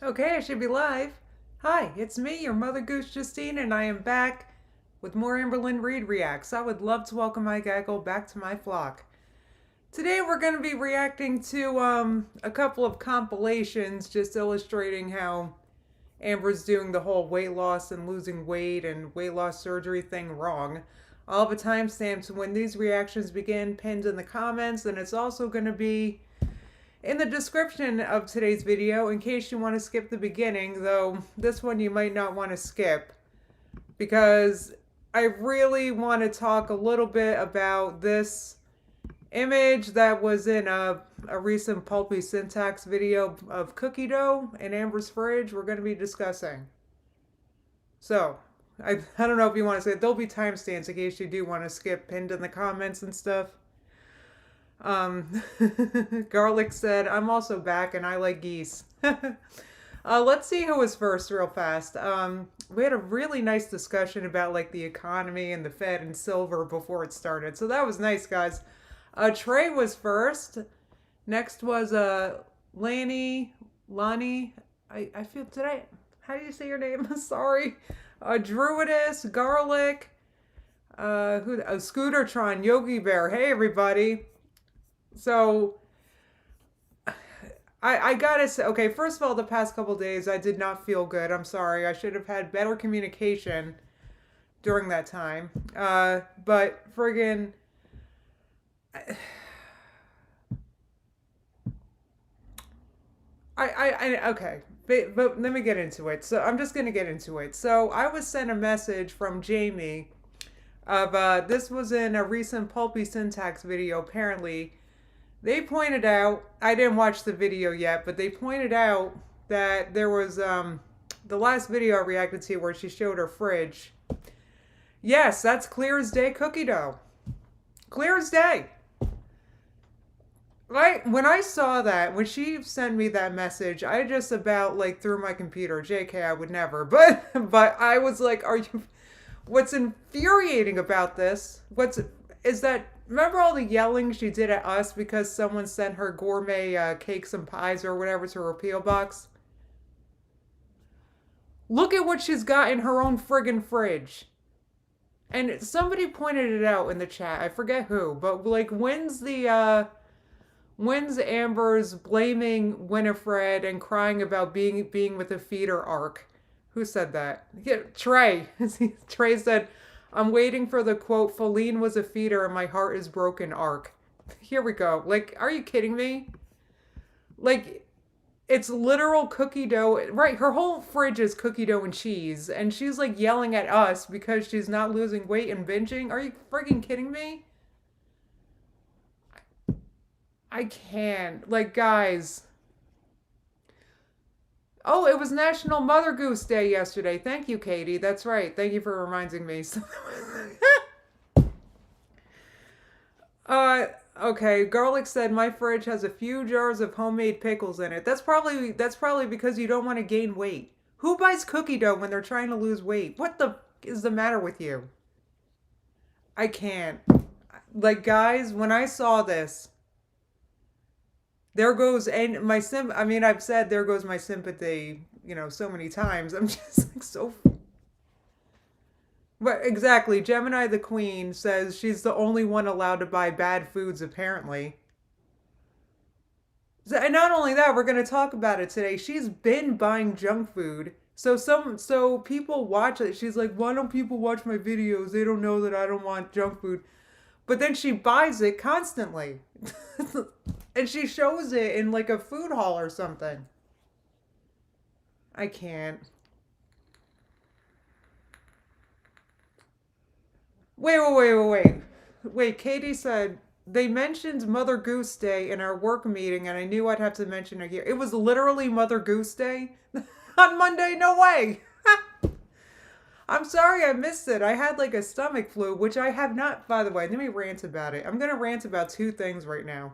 Okay, I should be live. Hi, it's me, your Mother Goose Justine, and I am back with more Amberlynn Reed Reacts. I would love to welcome my gaggle back to my flock. Today we're going to be reacting to a couple of compilations just illustrating how Amber's doing the whole weight loss and losing weight and weight loss surgery thing wrong. I'll have a timestamp to when these reactions begin pinned in the comments, and it's also going to be in the description of today's video in case you want to skip the beginning, though this one you might not want to skip because I really want to talk a little bit about this image that was in a recent Pulpy Syntax video of cookie dough in Amber's fridge we're going to be discussing. So, I don't know if you want to say it. There'll be timestamps in case you do want to skip pinned in the comments and stuff. Um, Garlic said, I'm also back and I like geese. Let's see who was first real fast. We had a really nice discussion about like the economy and the Fed and silver before it started. So that was nice, guys. Trey was first. Next was Lonnie. I feel today. How do you say your name? Sorry. Druidus, Garlic, Scootertron, Yogi Bear. Hey everybody. So I gotta say, okay, first of all, the past couple days I did not feel good. I'm sorry. I should have had better communication during that time. But friggin', okay. But let me get into it. So I'm just gonna get into it. So I was sent a message from Jamie of this was in a recent Pulpy Syntax video. Apparently, they pointed out, I didn't watch the video yet, but they pointed out that there was the last video I reacted to where she showed her fridge. Yes, that's clear as day cookie dough. Clear as day. Right? When I saw that, when she sent me that message, I just about like threw my computer. JK, I would never. But I was like, are you what's infuriating about this? Is that remember all the yelling she did at us because someone sent her gourmet cakes and pies or whatever to her P.O. box? Look at what she's got in her own friggin' fridge. And somebody pointed it out in the chat. I forget who, but like when's Amber's blaming Winifred and crying about being with a feeder arc? Who said that? Yeah, Trey. Trey said, I'm waiting for the quote, Feline was a feeder and my heart is broken arc. Here we go. Like, are you kidding me? Like, it's literal cookie dough. Right, her whole fridge is cookie dough and cheese. And she's like yelling at us because she's not losing weight and binging. Are you freaking kidding me? I can't. Like, guys. Oh, it was National Mother Goose Day yesterday. Thank you, Katie. That's right. Thank you for reminding me. uh, okay. Garlic said my fridge has a few jars of homemade pickles in it. That's probably because you don't want to gain weight. Who buys cookie dough when they're trying to lose weight? What the is the matter with you? I can't. Like, guys, when I saw this, there goes and my sim I mean I've said there goes my sympathy, so many times. I'm just like so. But exactly, Gemini the Queen says she's the only one allowed to buy bad foods apparently. And not only that, we're going to talk about it today. She's been buying junk food. So people watch it. She's like, "Why don't people watch my videos? They don't know that I don't want junk food." But then she buys it constantly. And she shows it in like a food hall or something. I can't. Wait, Katie said they mentioned Mother Goose Day in our work meeting and I knew I'd have to mention it here. It was literally Mother Goose Day on Monday? No way. I'm sorry I missed it. I had like a stomach flu, which I have not, by the way. Let me rant about it. I'm going to rant about two things right now.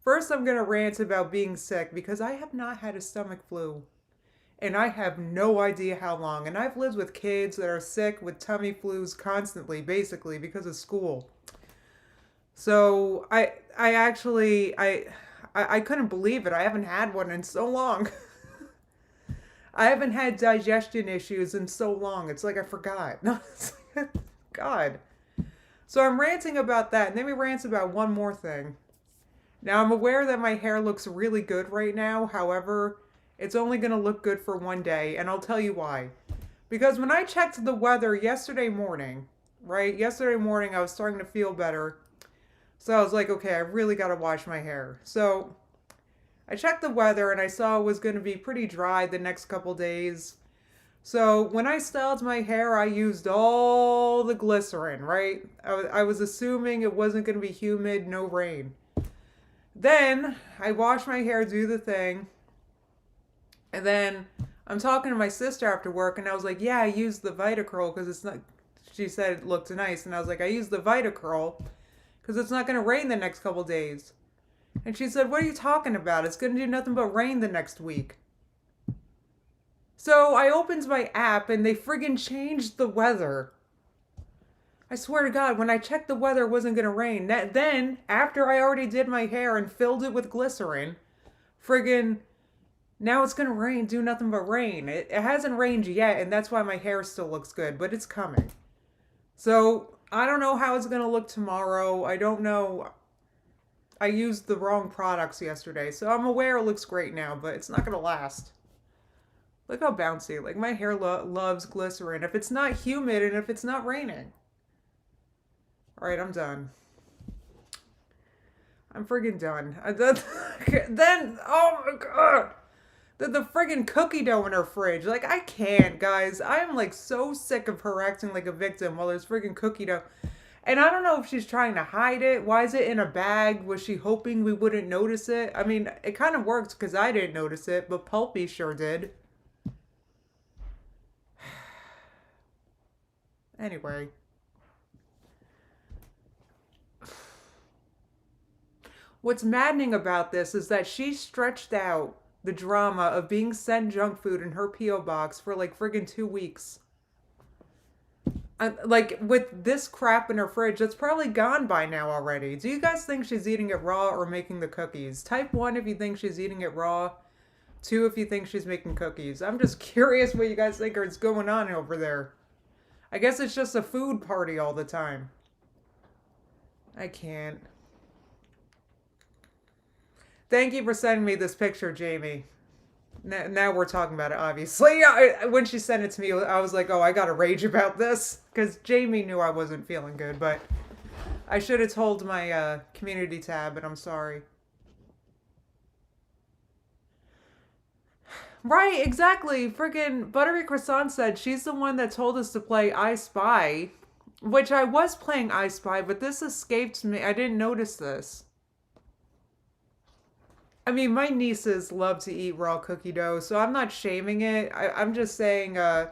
First, I'm going to rant about being sick because I have not had a stomach flu. And I have no idea how long. And I've lived with kids that are sick with tummy flus constantly, basically, because of school. So I actually, I couldn't believe it. I haven't had one in so long. I haven't had digestion issues in so long. It's like I forgot. No, it's like, God. So I'm ranting about that, and then we rant about one more thing. Now I'm aware that my hair looks really good right now. However, it's only going to look good for one day, and I'll tell you why. Because when I checked the weather yesterday morning, right? Yesterday morning I was starting to feel better. So I was like, okay, I really got to wash my hair. So I checked the weather and I saw it was going to be pretty dry the next couple days. So when I styled my hair, I used all the glycerin, right? I was assuming it wasn't going to be humid, no rain. Then I washed my hair, do the thing. And then I'm talking to my sister after work and I was like, yeah, I used the Vitacurl because it's not, she said it looked nice. And I was like, I used the Vitacurl because it's not going to rain the next couple days. And she said, what are you talking about? It's going to do nothing but rain the next week. So I opened my app and they friggin' changed the weather. I swear to God, when I checked the weather, it wasn't going to rain. Then, after I already did my hair and filled it with glycerin, friggin', now it's going to rain, do nothing but rain. It hasn't rained yet, and that's why my hair still looks good, but it's coming. So, I don't know how it's going to look tomorrow. I don't know. I used the wrong products yesterday, so I'm aware it looks great now, but it's not going to last. Look how bouncy. Like, my hair loves glycerin. If it's not humid and if it's not raining. Alright, I'm done. I'm friggin' done. Then, oh my God. The friggin' cookie dough in her fridge. Like, I can't, guys. I'm, like, so sick of her acting like a victim while there's friggin' cookie dough. And I don't know if she's trying to hide it. Why is it in a bag? Was she hoping we wouldn't notice it? I mean, it kind of worked because I didn't notice it, but Pulpy sure did. Anyway. What's maddening about this is that she stretched out the drama of being sent junk food in her P.O. box for like friggin' 2 weeks. Like, with this crap in her fridge, that's probably gone by now already. Do you guys think she's eating it raw or making the cookies? Type 1 if you think she's eating it raw. 2 if you think she's making cookies. I'm just curious what you guys think is going on over there. I guess it's just a food party all the time. I can't. Thank you for sending me this picture, Jamie. Now we're talking about it, obviously. When she sent it to me, I was like, oh, I gotta rage about this. Because Jamie knew I wasn't feeling good, but I should have told my community tab, and I'm sorry. Right, exactly. Friggin' Buttery Croissant said she's the one that told us to play I Spy. Which I was playing I Spy, but this escaped me. I didn't notice this. I mean, my nieces love to eat raw cookie dough, so I'm not shaming it. I'm just saying, I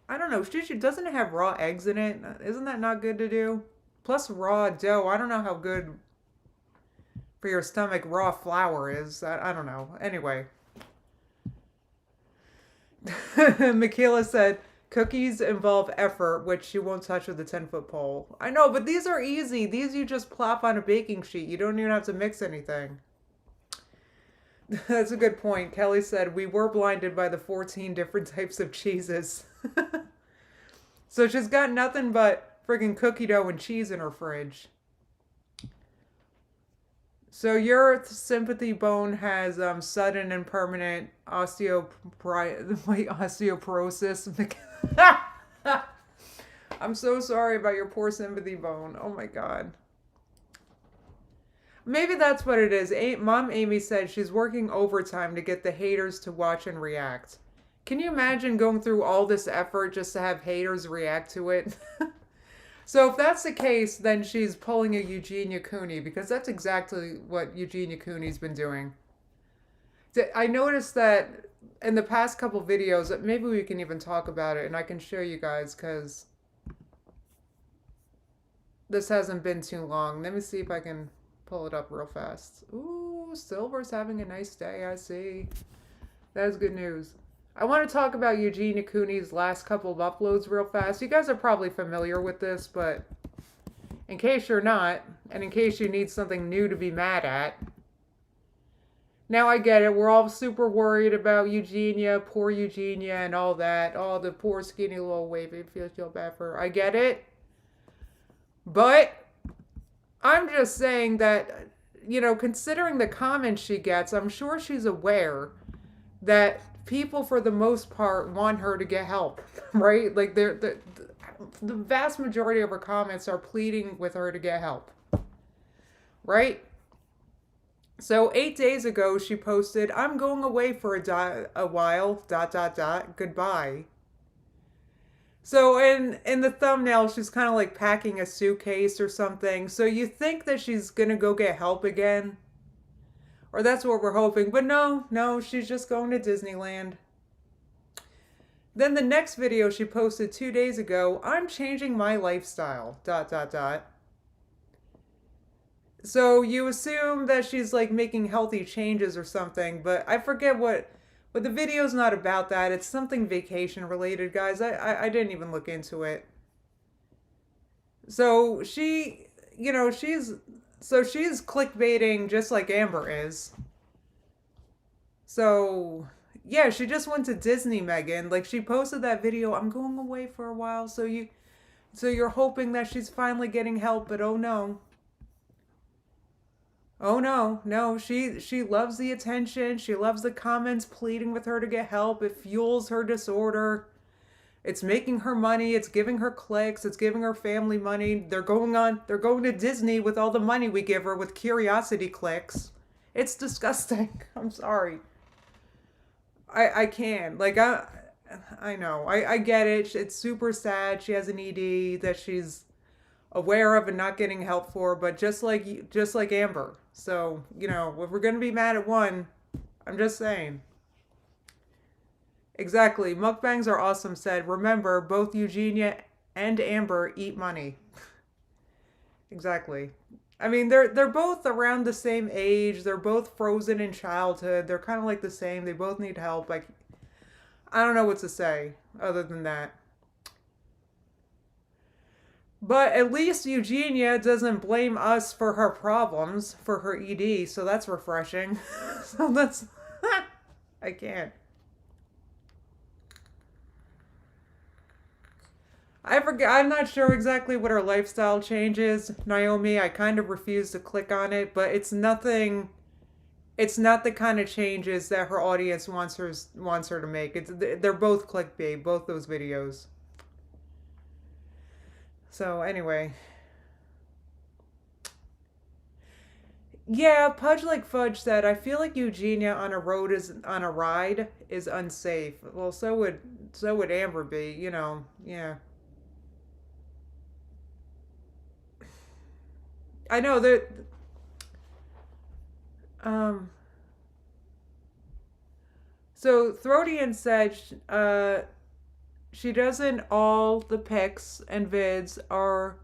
don't know, doesn't it have raw eggs in it? Isn't that not good to do? Plus raw dough, I don't know how good for your stomach raw flour is. I don't know. Anyway. Michaela said, cookies involve effort, which you won't touch with a 10-foot pole. I know, but these are easy. These you just plop on a baking sheet. You don't even have to mix anything. That's a good point. Kelly said, we were blinded by the 14 different types of cheeses. So she's got nothing but friggin' cookie dough and cheese in her fridge. So your sympathy bone has sudden and permanent osteoporosis. I'm so sorry about your poor sympathy bone. Oh my God. Maybe that's what it is. Mom Amy said she's working overtime to get the haters to watch and react. Can you imagine going through all this effort just to have haters react to it? So if that's the case, then she's pulling a Eugenia Cooney, because that's exactly what Eugenia Cooney's been doing. I noticed that in the past couple videos, maybe we can even talk about it and I can show you guys, because this hasn't been too long. Let me see if I can pull it up real fast. Ooh, Silver's having a nice day, I see. That is good news. I want to talk about Eugenia Cooney's last couple of uploads real fast. You guys are probably familiar with this, but in case you're not, and in case you need something new to be mad at, Now I get it. We're all super worried about Eugenia, poor Eugenia, and all that. Oh, the poor skinny little wavy. Feel bad for her. I get it. But I'm just saying that, considering the comments she gets, I'm sure she's aware that people, for the most part, want her to get help, right? Like, the vast majority of her comments are pleading with her to get help, right? So 8 days ago, she posted, "I'm going away for a while, dot, dot, dot, goodbye." So in the thumbnail, she's kind of like packing a suitcase or something. So you think that she's going to go get help again? Or that's what we're hoping. But no, she's just going to Disneyland. Then the next video she posted 2 days ago, "I'm changing my lifestyle, dot, dot, dot." So you assume that she's like making healthy changes or something, but I forget what. But the video's not about that. It's something vacation related, guys. I didn't even look into it. So she's clickbaiting just like Amber is. So yeah, she just went to Disney, Megan. Like, she posted that video, "I'm going away for a while." So you're hoping that she's finally getting help, but oh no. Oh no, she loves the attention. She loves the comments pleading with her to get help. It fuels her disorder. It's making her money. It's giving her clicks. It's giving her family money. They're going to Disney with all the money we give her with curiosity clicks. It's disgusting. I'm sorry. I can't. Like, I know. I get it. It's super sad. She has an ED that she's aware of and not getting help for, but just like Amber. So, if we're going to be mad at one, I'm just saying. Exactly. Mukbangs are awesome said, "Remember, both Eugenia and Amber eat money." Exactly. I mean, they're both around the same age. They're both frozen in childhood. They're kind of like the same. They both need help. Like, I don't know what to say other than that. But at least Eugenia doesn't blame us for her problems, for her ED, so that's refreshing. So that's I can't. I forget. I'm not sure exactly what her lifestyle change is, Naomi. I kind of refuse to click on it, but it's nothing. It's not the kind of changes that her audience wants her to make. They're both clickbait, both those videos. So anyway, yeah, Pudge Like Fudge said, "I feel like Eugenia on a ride is unsafe." Well, so would Amber be. Yeah. I know that. Um. So Throdian said, she doesn't. All the pics and vids are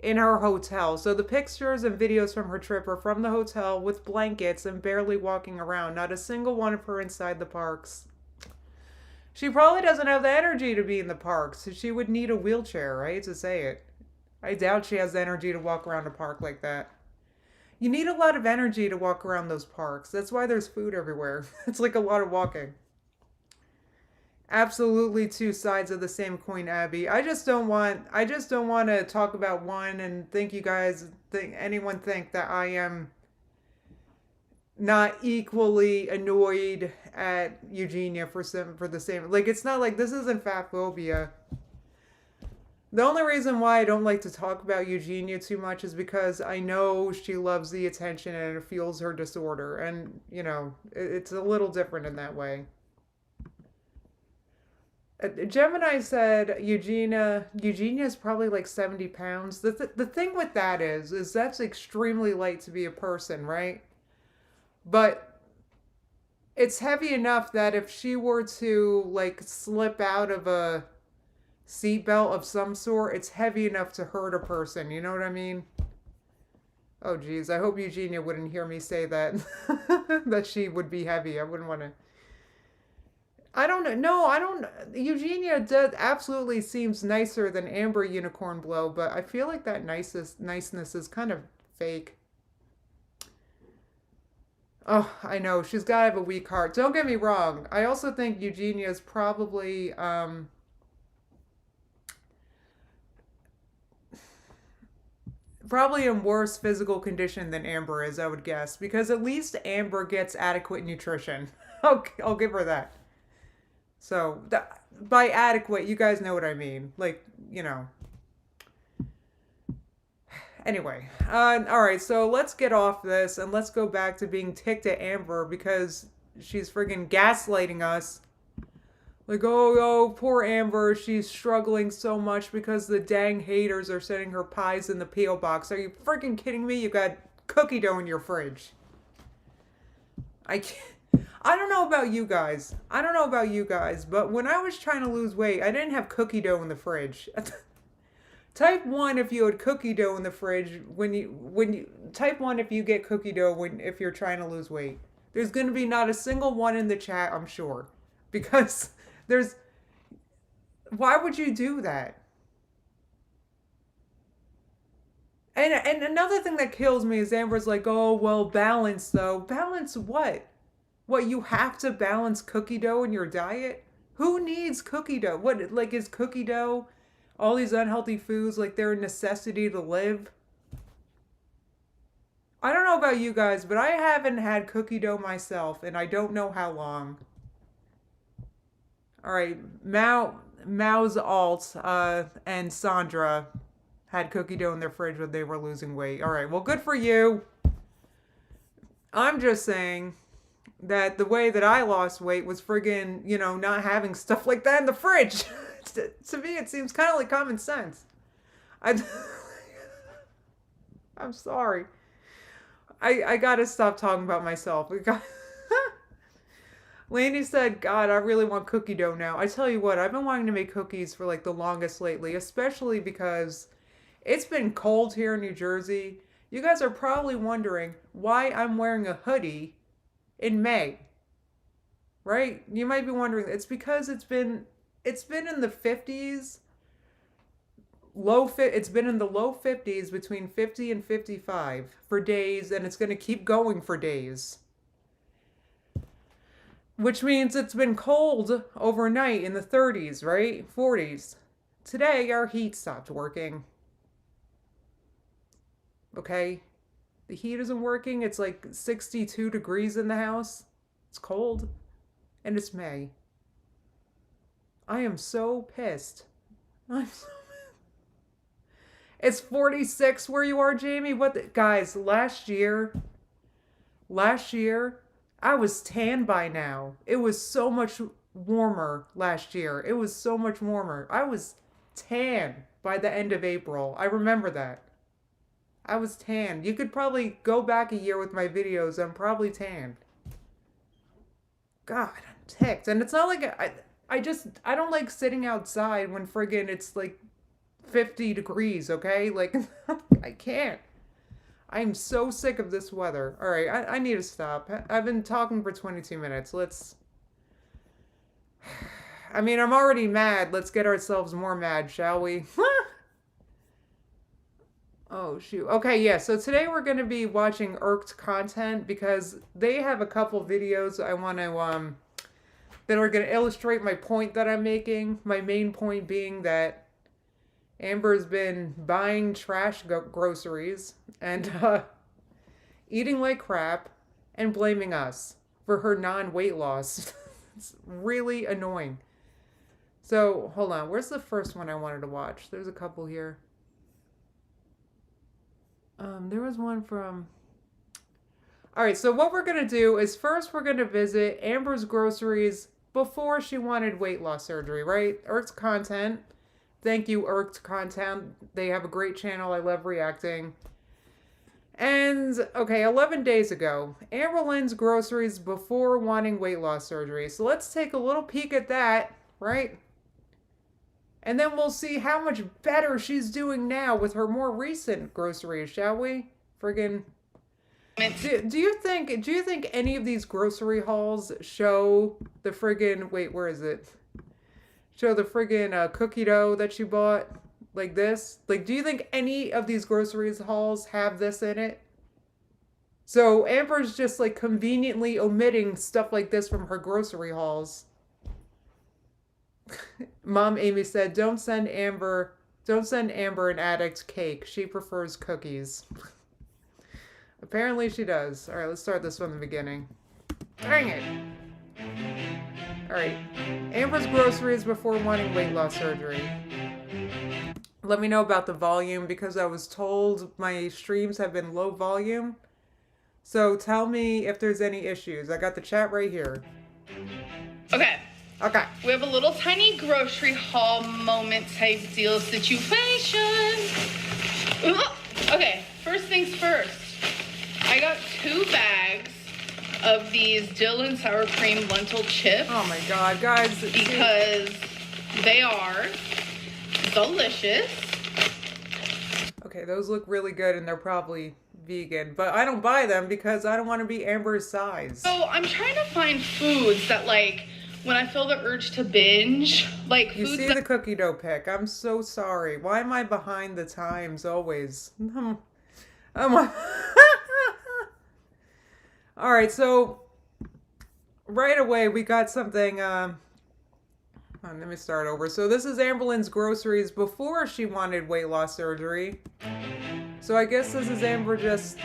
in her hotel. So the pictures and videos from her trip are from the hotel with blankets and barely walking around. Not a single one of her inside the parks. She probably doesn't have the energy to be in the parks. She would need a wheelchair, right? To say it. I doubt she has the energy to walk around a park like that. You need a lot of energy to walk around those parks. That's why there's food everywhere. It's like a lot of walking. Absolutely two sides of the same coin, Abby. I just don't want to talk about one and think anyone think that I am not equally annoyed at Eugenia for the same. Like, it's not like this isn't fat phobia. The only reason why I don't like to talk about Eugenia too much is because I know she loves the attention and it fuels her disorder, and it's a little different in that way. Gemini said Eugenia's probably like 70 pounds. The thing with that is that's extremely light to be a person, right? But it's heavy enough that if she were to like slip out of a seatbelt of some sort, it's heavy enough to hurt a person. You know what I mean? Oh, geez. I hope Eugenia wouldn't hear me say that. That she would be heavy. I wouldn't want to. I don't know. No, I don't. Eugenia does absolutely seems nicer than Amber Unicorn Blow, but I feel like that niceness is kind of fake. Oh, I know. She's got to have a weak heart. Don't get me wrong. I also think Eugenia's probably in worse physical condition than Amber is, I would guess, because at least Amber gets adequate nutrition. I'll give her that. So, by adequate, you guys know what I mean. Like, you know. Anyway, all right, so let's get off this and let's go back to being ticked at Amber because she's friggin' gaslighting us. Like, oh, poor Amber, she's struggling so much because the dang haters are sending her pies in the P.O. box. Are you freaking kidding me? You got cookie dough in your fridge. I can't. I don't know about you guys. I don't know about you guys, but when I was trying to lose weight, I didn't have cookie dough in the fridge. Type 1 if you had cookie dough in the fridge when you type 1 if you get cookie dough when if you're trying to lose weight. There's going to be not a single one in the chat, I'm sure. Because there's why would you do that? And another thing that kills me is Amber's like, "Oh, well, balance though. Balance what? What, you have to balance cookie dough in your diet? Who needs cookie dough? What, like, is cookie dough all these unhealthy foods like they're a necessity to live? I don't know about you guys, but I haven't had cookie dough myself, and I don't know how long. All right, Mao's alt and Sandra had cookie dough in their fridge when they were losing weight. All right, well, good for you. I'm just saying that the way that I lost weight was friggin', not having stuff like that in the fridge. To me, it seems kind of like common sense. I, I'm sorry. I gotta stop talking about myself. Landy said, God, I really want cookie dough now. I tell you what, I've been wanting to make cookies for like the longest lately, especially because it's been cold here in New Jersey. You guys are probably wondering why I'm wearing a hoodie in May. Right? You might be wondering. It's because it's been in the 50s. It's been in the low 50s between 50 and 55 for days, and it's going to keep going for days. Which means it's been cold overnight in the 30s, right? 40s. Today our heat stopped working. Okay? The heat isn't working. It's like 62 degrees in the house. It's cold. And it's May. I am so pissed. I'm so It's 46 where you are, Jamie. Guys, last year I was tan by now. It was so much warmer last year. It was so much warmer. I was tan by the end of April. I remember that. I was tan. You could probably go back a year with my videos. I'm probably tan. God, I'm ticked. And it's not like I don't like sitting outside when friggin' it's like 50 degrees, okay? Like, I can't. I'm so sick of this weather. All right, I need to stop. I've been talking for 22 minutes. I mean, I'm already mad. Let's get ourselves more mad, shall we? Oh, shoot. Okay, yeah, so today we're going to be watching Irked content because they have a couple videos I want to, that are going to illustrate my point that I'm making. My main point being that Amber's been buying trash groceries and eating like crap and blaming us for her non-weight loss. It's really annoying. So, hold on. Where's the first one I wanted to watch? There's a couple here. There was one from... All right, so what we're going to do is first we're going to visit Amber's groceries before she wanted weight loss surgery, right? Irked content. Thank you, Irked content. They have a great channel. I love reacting. And, okay, 11 days ago, Amber Lynn's groceries before wanting weight loss surgery. So let's take a little peek at that, right? And then we'll see how much better she's doing now with her more recent groceries, shall we? Friggin'. Do you think any of these grocery hauls show the friggin', wait, where is it? Show the friggin' cookie dough that she bought? Like this? Like, do you think any of these groceries hauls have this in it? So Amber's just like conveniently omitting stuff like this from her grocery hauls. Mom Amy said, don't send Amber an addict cake. She prefers cookies. Apparently she does. All right, let's start this from the beginning. Dang it. All right. Amber's groceries before wanting weight loss surgery. Let me know about the volume because I was told my streams have been low volume. So tell me if there's any issues. I got the chat right here. Okay. Okay. We have a little tiny grocery haul moment type deal situation. Okay, first things first. I got 2 bags of these dill and sour cream lentil chips. Oh my god, guys. Because they are delicious. Okay, those look really good and they're probably vegan, but I don't buy them because I don't want to be Amber's size. So I'm trying to find foods that, like, when I feel the urge to binge, like foods. You see the cookie dough pic. I'm so sorry. Why am I behind the times always? All right, so right away we got something. Let me start over. So this is Amberlynn's groceries before she wanted weight loss surgery. So I guess this is Amber just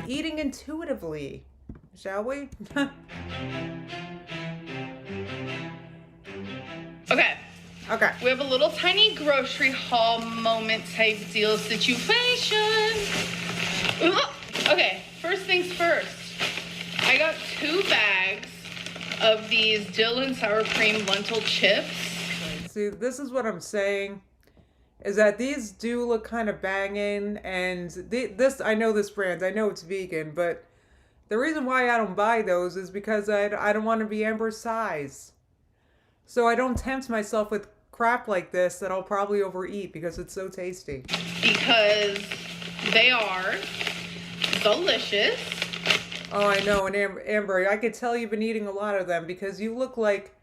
eating intuitively, shall we? Okay. Okay. We have a little tiny grocery haul moment type deal situation. Okay, first things first. I got 2 bags of these dill and sour cream lentil chips. Right, see, this is what I'm saying, is that these do look kind of banging, and this, I know this brand, I know it's vegan, but the reason why I don't buy those is because I don't want to be Amber's size. So I don't tempt myself with crap like this that I'll probably overeat because it's so tasty. Because they are delicious. Oh, I know. And Amber, I could tell you've been eating a lot of them because you look like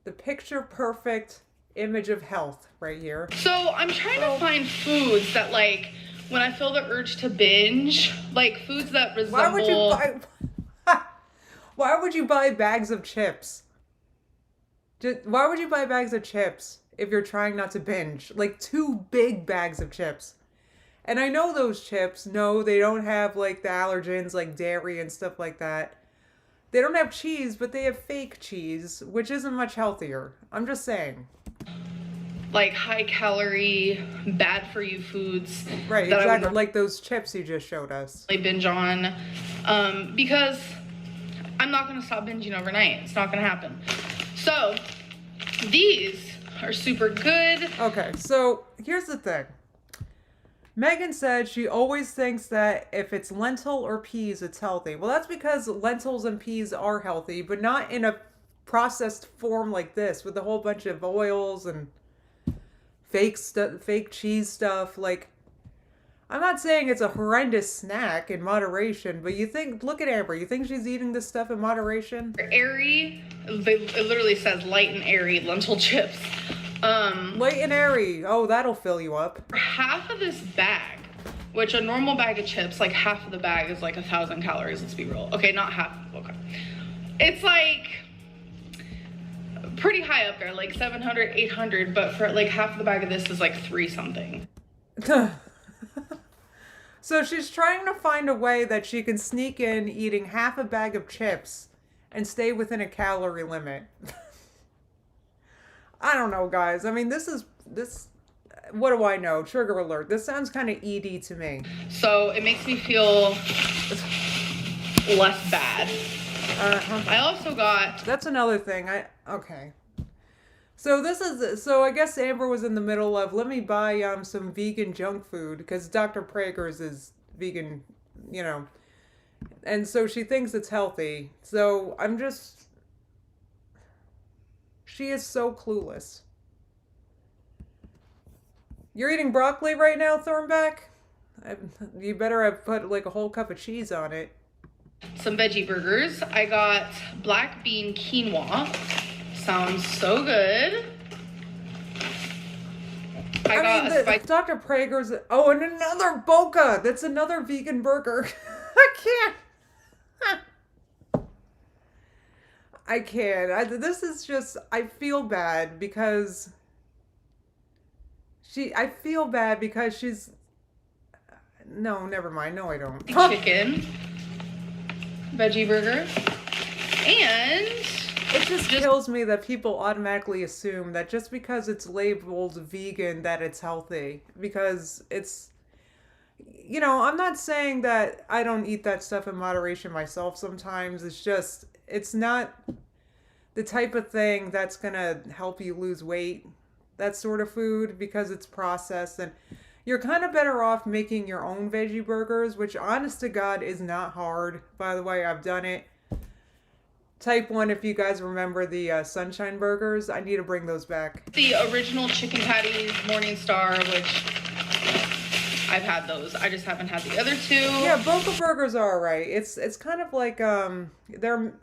the picture perfect image of health right here. So I'm trying to find foods that, like, when I feel the urge to binge, like foods that resemble. Why would you buy bags of chips? Why would you buy bags of chips if you're trying not to binge? Like 2 big bags of chips. And I know those chips, no, they don't have like the allergens like dairy and stuff like that. They don't have cheese, but they have fake cheese, which isn't much healthier. I'm just saying. Like high calorie, bad for you foods. Right, exactly. Like those chips you just showed us. Binge on. Because I'm not going to stop binging overnight. It's not going to happen. So, these are super good. Okay, so here's the thing. Megan said she always thinks that if it's lentil or peas, it's healthy. Well, that's because lentils and peas are healthy, but not in a processed form like this with a whole bunch of oils and fake stuff, fake cheese stuff. Like, I'm not saying it's a horrendous snack in moderation, but look at Amber. You think she's eating this stuff in moderation? Airy, it literally says light and airy lentil chips. Light and airy. Oh, that'll fill you up. Half of this bag, which a normal bag of chips, like half of the bag is like 1,000 calories. Let's be real. Okay, not half. Okay, it's like pretty high up there, like 700, 800. But for like half of the bag of this is like 3 something. So she's trying to find a way that she can sneak in eating half a bag of chips and stay within a calorie limit. I don't know, guys. I mean, this, what do I know? Trigger alert. This sounds kind of ED to me. So it makes me feel less bad. I also got... That's another thing. Okay. So I guess Amber was in the middle of, let me buy some vegan junk food because Dr. Prager's is vegan, you know. And so she thinks it's healthy. So she is so clueless. You're eating broccoli right now, Thornback? You better have put like a whole cup of cheese on it. Some veggie burgers. I got black bean quinoa. Sounds so good. I mean, Dr. Prager's. Oh, and another Boca. That's another vegan burger. I can't. I can't. This is just. I feel bad because I feel bad because she's. No, never mind. No, I don't. Chicken veggie burger. And it just kills me that people automatically assume that just because it's labeled vegan that it's healthy. Because it's, I'm not saying that I don't eat that stuff in moderation myself sometimes. It's just, it's not the type of thing that's going to help you lose weight, that sort of food, because it's processed. And you're kind of better off making your own veggie burgers, which honest to God is not hard. By the way, I've done it. Type 1 if you guys remember the Sunshine Burgers. I need to bring those back. The original chicken patties, Morningstar, which I've had those. I just haven't had the other two. Yeah, Boca Burgers are alright. It's kind of like they're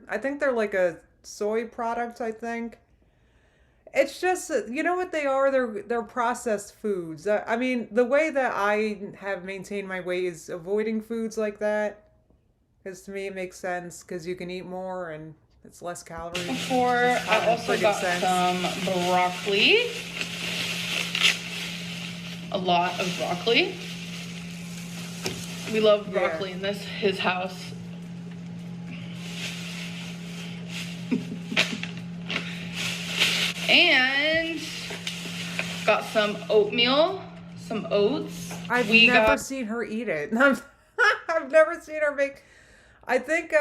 I think they're like a soy product, I think. It's just, you know what they are? They're processed foods. I mean, the way that I have maintained my weight is avoiding foods like that. Because to me it makes sense because you can eat more and it's less calories. I also got some broccoli. A lot of broccoli. We love broccoli in his house. And got some oatmeal, some oats. I've never seen her eat it. I've never seen her make. I think,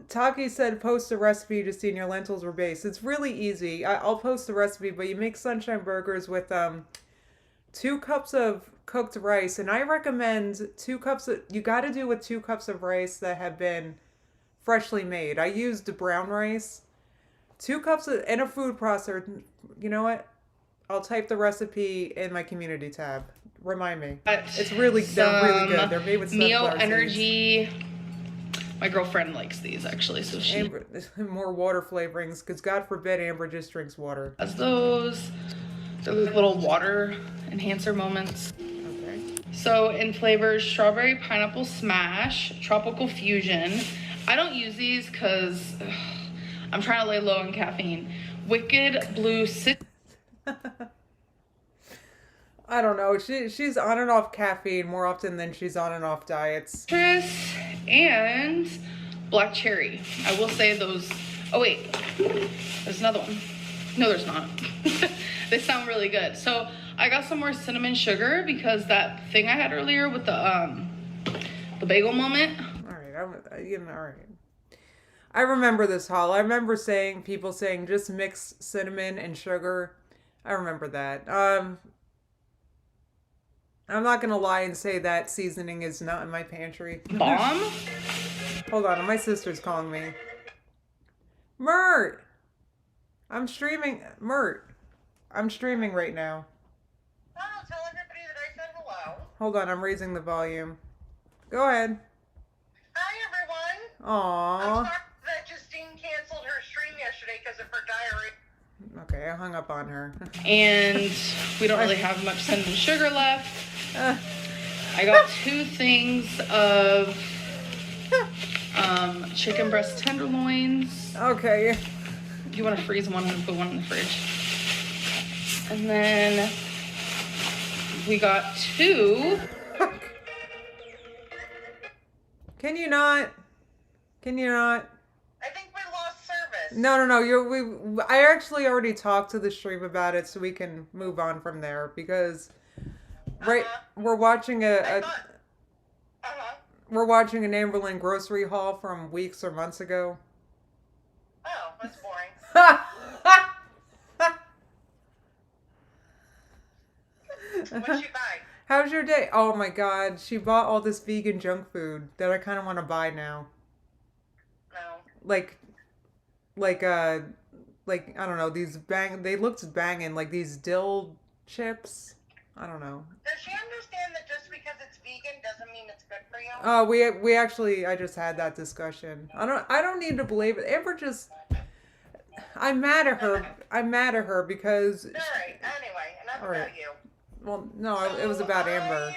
Taki said post a recipe, Justine, your lentils were based. It's really easy. I'll post the recipe, but you make sunshine burgers with 2 cups of cooked rice. And I recommend 2 cups you got to do with 2 cups of rice that have been freshly made. I used brown rice. 2 cups in a food processor. You know what? I'll type the recipe in my community tab. Remind me. It's really, they're really good. They're made with Neo Energy. My girlfriend likes these actually, so she Amber, more water flavorings because God forbid Amber just drinks water. has those. Those little water enhancer moments. Okay. So in flavors, strawberry pineapple smash, tropical fusion. I don't use these because I'm trying to lay low on caffeine. Wicked blue I don't know. She's on and off caffeine more often than she's on and off diets. And black cherry. I will say those. Oh wait, there's another one. No, there's not. They sound really good. So I got some more cinnamon sugar because that thing I had earlier with the bagel moment. All right, all right. I remember this haul. I remember people saying just mix cinnamon and sugar. I remember that. I'm not gonna lie and say that seasoning is not in my pantry. Bomb? Hold on, my sister's calling me. Mert! I'm streaming. Mert! I'm streaming right now. Oh, tell everybody that I said hello. Hold on, I'm raising the volume. Go ahead. Hi, everyone. Aww. I'm sorry that Justine canceled her stream yesterday because of her diarrhea. Okay, I hung up on her. And we don't really have much cinnamon sugar left. I got 2 things of chicken breast tenderloins. Okay. You want to freeze one and put one in the fridge. And then we got 2. Can you not? I think we lost service. No. I actually already talked to the stream about it, so we can move on from there because, we're watching we're watching an Amberlin grocery haul from weeks or months ago. Oh, that's boring. What'd you buy? How's your day? Oh my God, she bought all this vegan junk food that I kind of want to buy now. No. Like I don't know, they looked banging, like these dill chips. I don't know. Does she understand that just because it's vegan doesn't mean it's good for you? Oh, I just had that discussion. I don't need to believe it. Amber just, I'm mad at her because. All right. Anyway, enough about you. Well, no, it was about Amber.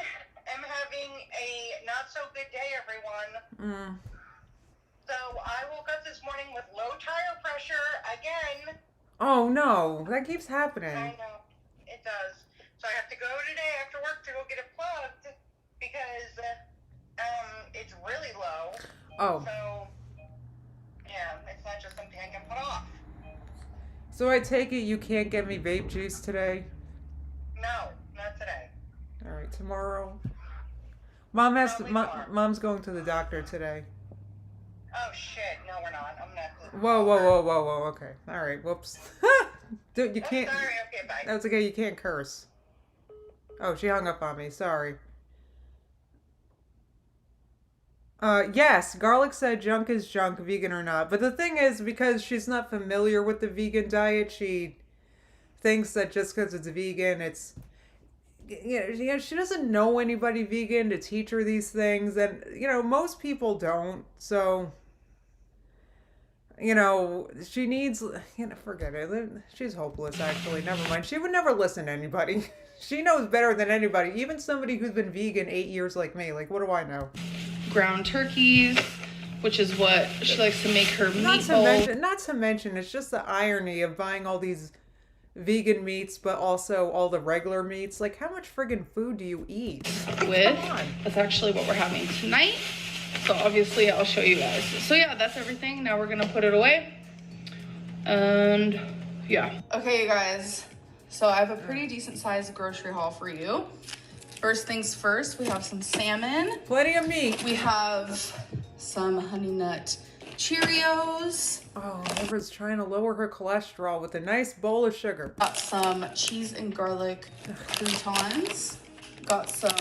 on. So I woke up this morning with low tire pressure again. Oh no, that keeps I happening. know, it does. So I have to go today after work to go get it plugged because it's really low. Oh, So yeah, it's not just something I can put off. so I take it you can't get me vape juice today? No, not today. All right, tomorrow. Mom has to, Probably tomorrow. Mom's going to the doctor today. Oh shit, no we're not. I'm gonna have to Whoa, call whoa, her. whoa, whoa, whoa. Okay, all right. Whoops. Dude, you Oh, can't. sorry, okay, bye. That's okay. You can't curse. Oh, she hung up on me. Sorry. Yes, Garlic said junk is junk, vegan or not. But the thing is, because she's not familiar with the vegan diet, she thinks that just because it's vegan, it's she doesn't know anybody vegan to teach her these things, and most people don't. So she needs, forget it. She's hopeless, actually. Never mind. She would never listen to anybody. She knows better than anybody, even somebody who's been vegan 8 years like me. Like, what do I know? Ground turkeys, which is what she likes to make her Not to meatballs mention, it's just the irony of buying all these vegan meats, but also all the regular meats. Like, how much friggin' food do you eat? with. Come on. That's actually what we're having tonight. So obviously I'll show you guys. So yeah, that's everything. Now we're gonna put it away. And yeah. Okay, you guys. So I have a pretty decent sized grocery haul for you. First things first, we have some salmon. Plenty of meat. We have some Honey Nut Cheerios. Oh, Amber's trying to lower her cholesterol with a nice bowl of sugar. Got some cheese and garlic croutons. Got some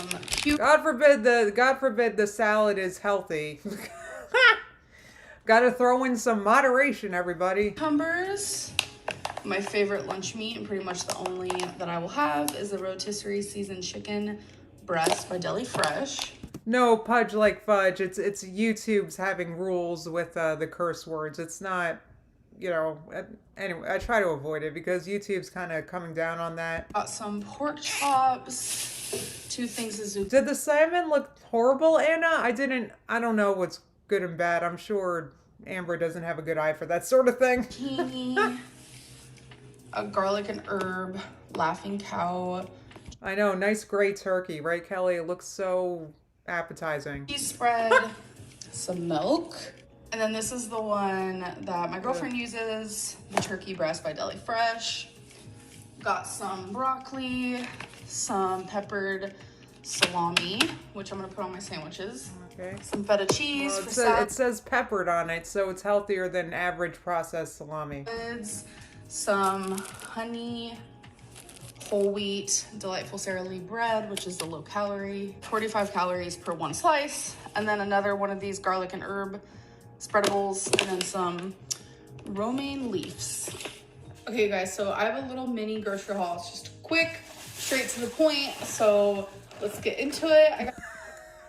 God forbid the salad is healthy. Gotta throw in some moderation, everybody. cucumbers. My favorite lunch meat, and pretty much the only that I will have, is the rotisserie seasoned chicken breast by Deli Fresh. No pudge like fudge. It's YouTube's having rules with the curse words. It's not, anyway, I try to avoid it because YouTube's kind of coming down on that. Got some pork chops, 2 things of zucchini. Did the salmon look horrible, Anna? I don't know what's good and bad. I'm sure Amber doesn't have a good eye for that sort of thing. A garlic and herb laughing cow. I know, nice gray turkey, right, Kelly? It looks so appetizing. Cheese spread, some milk. And then this is the one that my girlfriend uses, the turkey breast by Deli Fresh. Got some broccoli, some peppered salami, which I'm gonna put on my sandwiches. Okay. Some feta cheese Well, for it says peppered on it, so it's healthier than average processed salami. salads. Some honey whole wheat delightful Sara Lee bread, which is the low calorie, 45 calories per 1 slice, and then another one of these garlic and herb spreadables, and then some romaine leaves. Okay, you guys, so I have a little mini grocery haul. It's just quick, straight to the point. So let's get into it.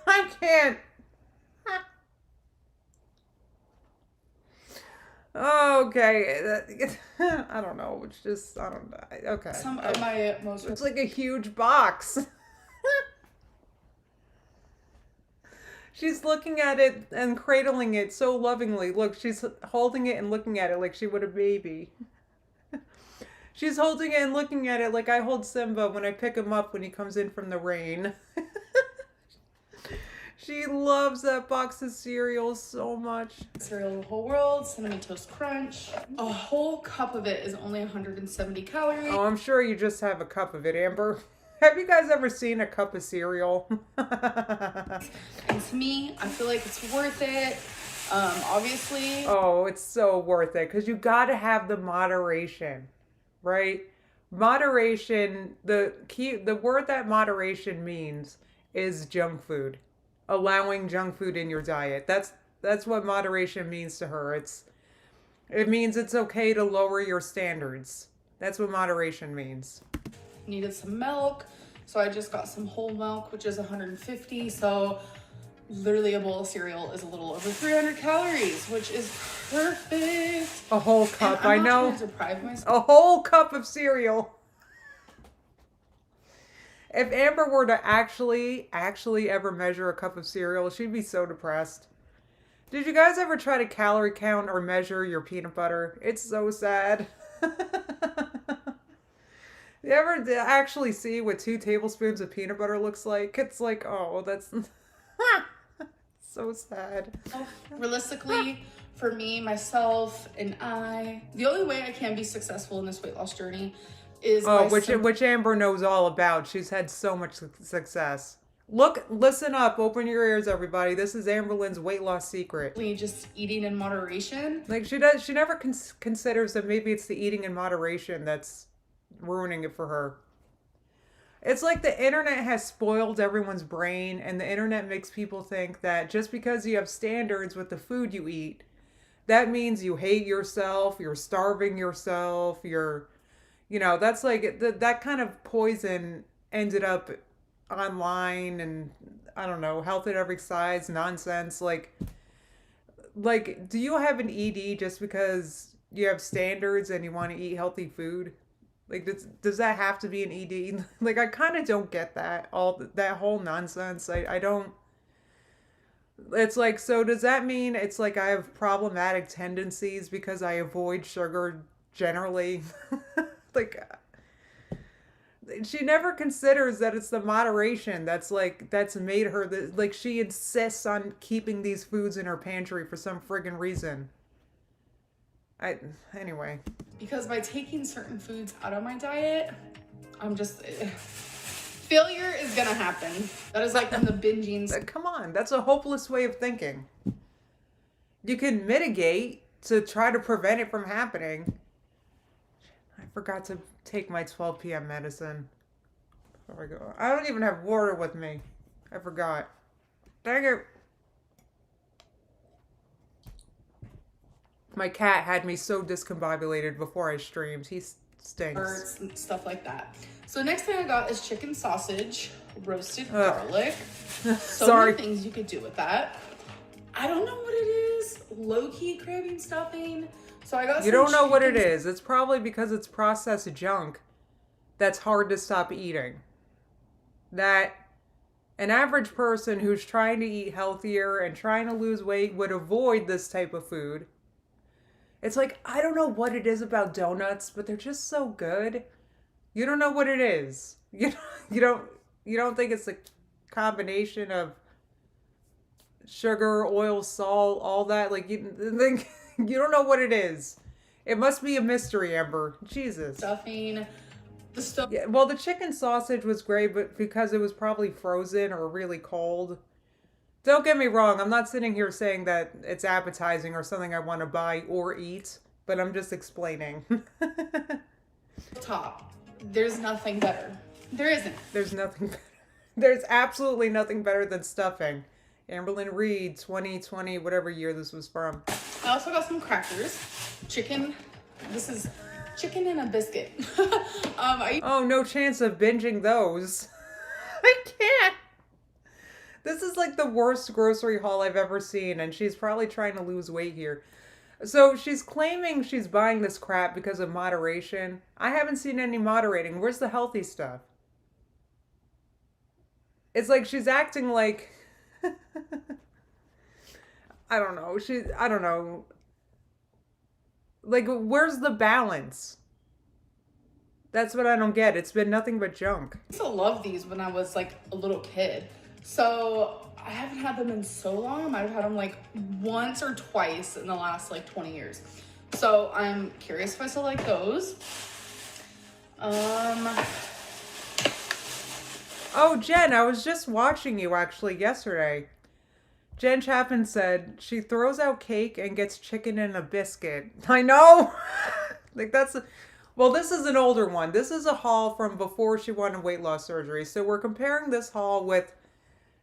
I can't. Okay. I don't know. It's just, I don't know. Okay. Some of my most. It's like a huge box. She's looking at it and cradling it so lovingly. Look, she's holding it and looking at it like she would a baby. She's holding it and looking at it like I hold Simba when I pick him up when he comes in from the rain. She loves that box of cereal so much. Cereal Whole World, Cinnamon Toast Crunch. A whole cup of it is only 170 calories. Oh, I'm sure you just have a cup of it, Amber. Have you guys ever seen a cup of cereal? And to me, I feel like it's worth it. Obviously. Oh, it's so worth it because you got to have the moderation, right? Moderation, the word that moderation means is junk food. Allowing junk food in your diet. That's what moderation means to her. It means it's okay to lower your standards. That's what moderation means. Needed some milk, so I just got some whole milk, which is 150. So literally a bowl of cereal is a little over 300 calories, which is perfect. A whole cup, And I'm I not know. trying to deprive myself. A whole cup of cereal. If Amber were to actually ever measure a cup of cereal, she'd be so depressed. Did you guys ever try to calorie count or measure your peanut butter? It's so sad. You ever actually see what 2 tablespoons of peanut butter looks like? It's like, oh, that's so sad. Realistically, for me, myself, and the only way I can be successful in this weight loss journey is which Amber knows all about. She's had so much success. Look, listen up, open your ears, everybody. This is Amber Lynn's weight loss secret. just eating in moderation. Like she never considers that maybe it's the eating in moderation that's ruining it for her. It's like the internet has spoiled everyone's brain, and the internet makes people think that just because you have standards with the food you eat, that means you hate yourself, you're starving yourself, that's like that kind of poison ended up online, and I don't know, health at every size nonsense. Like, do you have an ED just because you have standards and you want to eat healthy food? Like, does that have to be an ED? Like, I kind of don't get that whole nonsense. I don't. It's like, so does that mean it's like I have problematic tendencies because I avoid sugar generally? Like, she never considers that it's the moderation that's made her like she insists on keeping these foods in her pantry for some friggin' reason. Anyway. Because by taking certain foods out of my diet, I'm just failure is gonna happen. That is like from the binging. Come on, that's a hopeless way of thinking. You can mitigate to try to prevent it from happening. I forgot to take my 12 p.m. medicine. Before I go. I don't even have water with me. I forgot. Dang it. My cat had me so discombobulated before I streamed. He stinks. And stuff like that. So next thing I got is chicken sausage, roasted garlic. So many things you could do with that. I don't know what it is. Low-key craving stuffing. So I got. You don't know what it is. It's probably because it's processed junk that's hard to stop eating. That an average person who's trying to eat healthier and trying to lose weight would avoid this type of food. It's like, I don't know what it is about donuts, but they're just so good. You don't know what it is. You don't think it's a combination of sugar, oil, salt, all that. Like, you don't know what it is. It must be a mystery, Amber. Jesus. Stuffing. Yeah, well, the chicken sausage was great, but because it was probably frozen or really cold. Don't get me wrong, I'm not sitting here saying that it's appetizing or something I want to buy or eat, but I'm just explaining. Top. There's nothing better. There isn't. There's nothing better. There's absolutely nothing better than stuffing. Amberlyn Reed, 2020, whatever year this was from. I also got some crackers. Chicken. This is chicken and a biscuit. Oh, no chance of binging those. I can't. This is like the worst grocery haul I've ever seen, and she's probably trying to lose weight here. So she's claiming she's buying this crap because of moderation. I haven't seen any moderating. Where's the healthy stuff? It's like she's acting like... I don't know. Like, where's the balance? That's what I don't get. It's been nothing but junk. I used to love these when I was like a little kid. So I haven't had them in so long. I might have had them like once or twice in the last like 20 years. So I'm curious if I still like those. Oh, Jen, I was just watching you actually yesterday. Jen Chapman said she throws out cake and gets chicken and a biscuit. I know. Like well, this is an older one. This is a haul from before she wanted weight loss surgery. So we're comparing this haul with,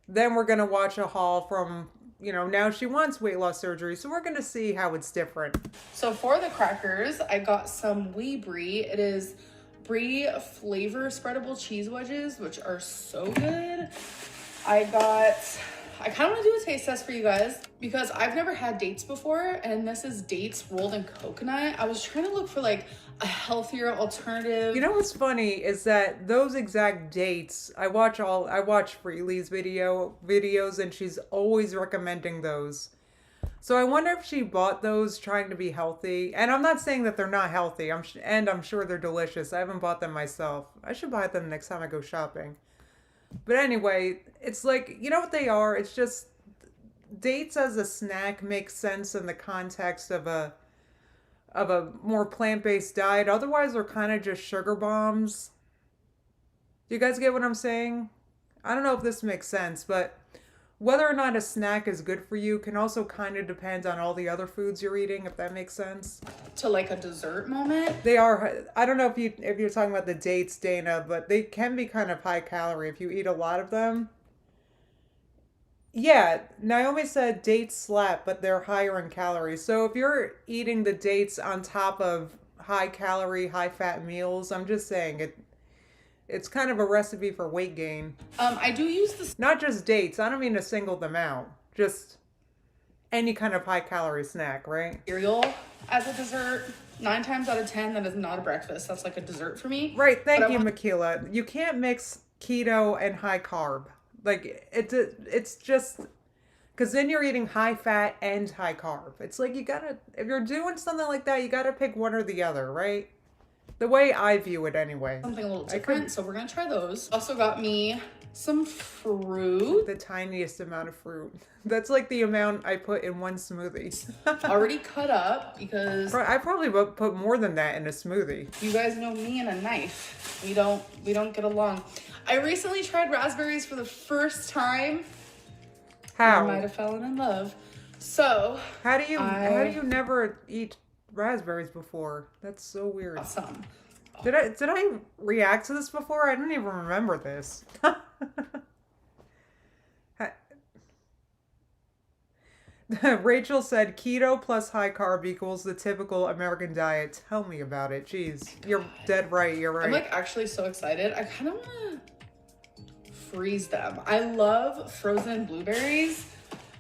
then we're going to watch a haul from, now she wants weight loss surgery. So we're going to see how it's different. So for the crackers, I got some Wee Brie. It is Brie flavor spreadable cheese wedges, which are so good. I got I kind of want to do a taste test for you guys because I've never had dates before, and this is dates rolled in coconut. I was trying to look for like a healthier alternative. You know what's funny is that those exact dates, I watch Freely's videos, and she's always recommending those. So I wonder if she bought those trying to be healthy. And I'm not saying that they're not healthy. I'm sure they're delicious. I haven't bought them myself. I should buy them next time I go shopping. But anyway, it's like, you know what they are? It's just dates as a snack makes sense in the context of a more plant-based diet. Otherwise, they're kind of just sugar bombs. Do you guys get what I'm saying? I don't know if this makes sense, but whether or not a snack is good for you can also kind of depend on all the other foods you're eating, if that makes sense. To like a dessert moment. They are, I don't know if you're talking about the dates, Dana, but they can be kind of high calorie if you eat a lot of them. Yeah, Naomi said dates slap, but they're higher in calories. So if you're eating the dates on top of high calorie, high fat meals, I'm just saying it's kind of a recipe for weight gain. I do use this. Not just dates. I don't mean to single them out. Just any kind of high calorie snack, right? Cereal as a dessert. 9 times out of 10, that is not a breakfast. That's like a dessert for me. Right. Thank you, Makila. You can't mix keto and high carb. Like it's just because then you're eating high fat and high carb. It's like you gotta, if you're doing something like that, you gotta pick one or the other, right? The way I view it anyway. Something a little different, so we're gonna try those. Also got me some fruit. The tiniest amount of fruit. That's like the amount I put in one smoothie. Already cut up because I probably would put more than that in a smoothie. You guys know me and a knife. We don't get along. I recently tried raspberries for the first time. How? I might have fallen in love. So how do you never eat raspberries before? That's so weird. Awesome. Did I react to this before? I don't even remember this. Rachel said keto plus high carb equals the typical American diet. Tell me about it. Jeez. You're dead right. You're right. I'm like actually so excited. I kind of want to freeze them. I love frozen blueberries.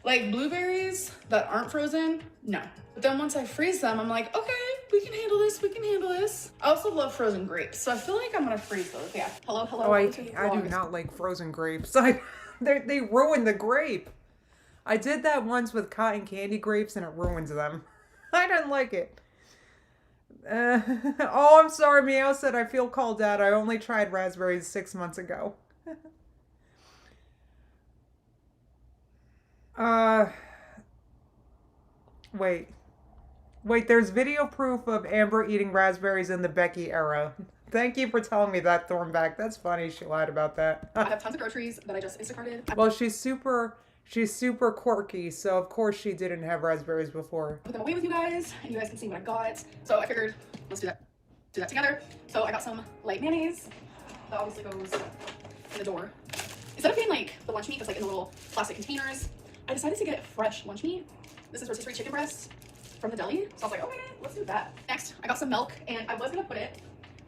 Like blueberries that aren't frozen, no. But then once I freeze them, I'm like, okay, we can handle this. We can handle this. I also love frozen grapes, so I feel like I'm gonna freeze those. Yeah. Hello. Oh, I do not like frozen grapes. They ruin the grape. I did that once with cotton candy grapes, and it ruins them. I didn't like it. Oh, I'm sorry. Meow said I feel called out. I only tried raspberries 6 months ago. Wait, there's video proof of Amber eating raspberries in the Becky era. Thank you for telling me that, Thornback. That's funny. She lied about that. I have tons of groceries that I just Instacarted. Well, she's super quirky, so of course she didn't have raspberries before. Put them away with you guys, and you guys can see what I got. So I figured, let's do that together. So I got some light mayonnaise. That obviously goes in the door. Instead of getting like the lunch meat that's like in the little plastic containers, I decided to get fresh lunch meat. This is rotisserie chicken breast from the deli. So I was like, okay, let's do that. Next, I got some milk, and I was gonna put it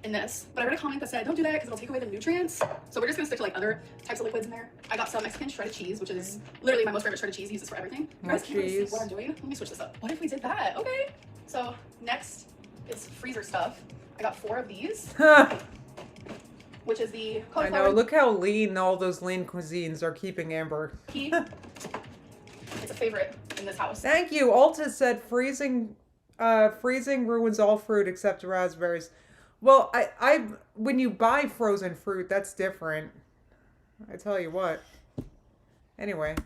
in this, but I read a comment that said, don't do that because it'll take away the nutrients. So we're just gonna stick to like other types of liquids in there. I got some Mexican shredded cheese, which is literally my most favorite shredded cheese. I use this for everything. You guys can't really see what I'm doing. Let me switch this up. What if we did that? Okay. So next is freezer stuff. I got 4 of these, which is the cauliflower. I know, look how lean all those lean cuisines are keeping Amber. It's a favorite in this house. Thank you. Alta said freezing ruins all fruit except raspberries. Well, I when you buy frozen fruit, that's different. I tell you what. Anyway.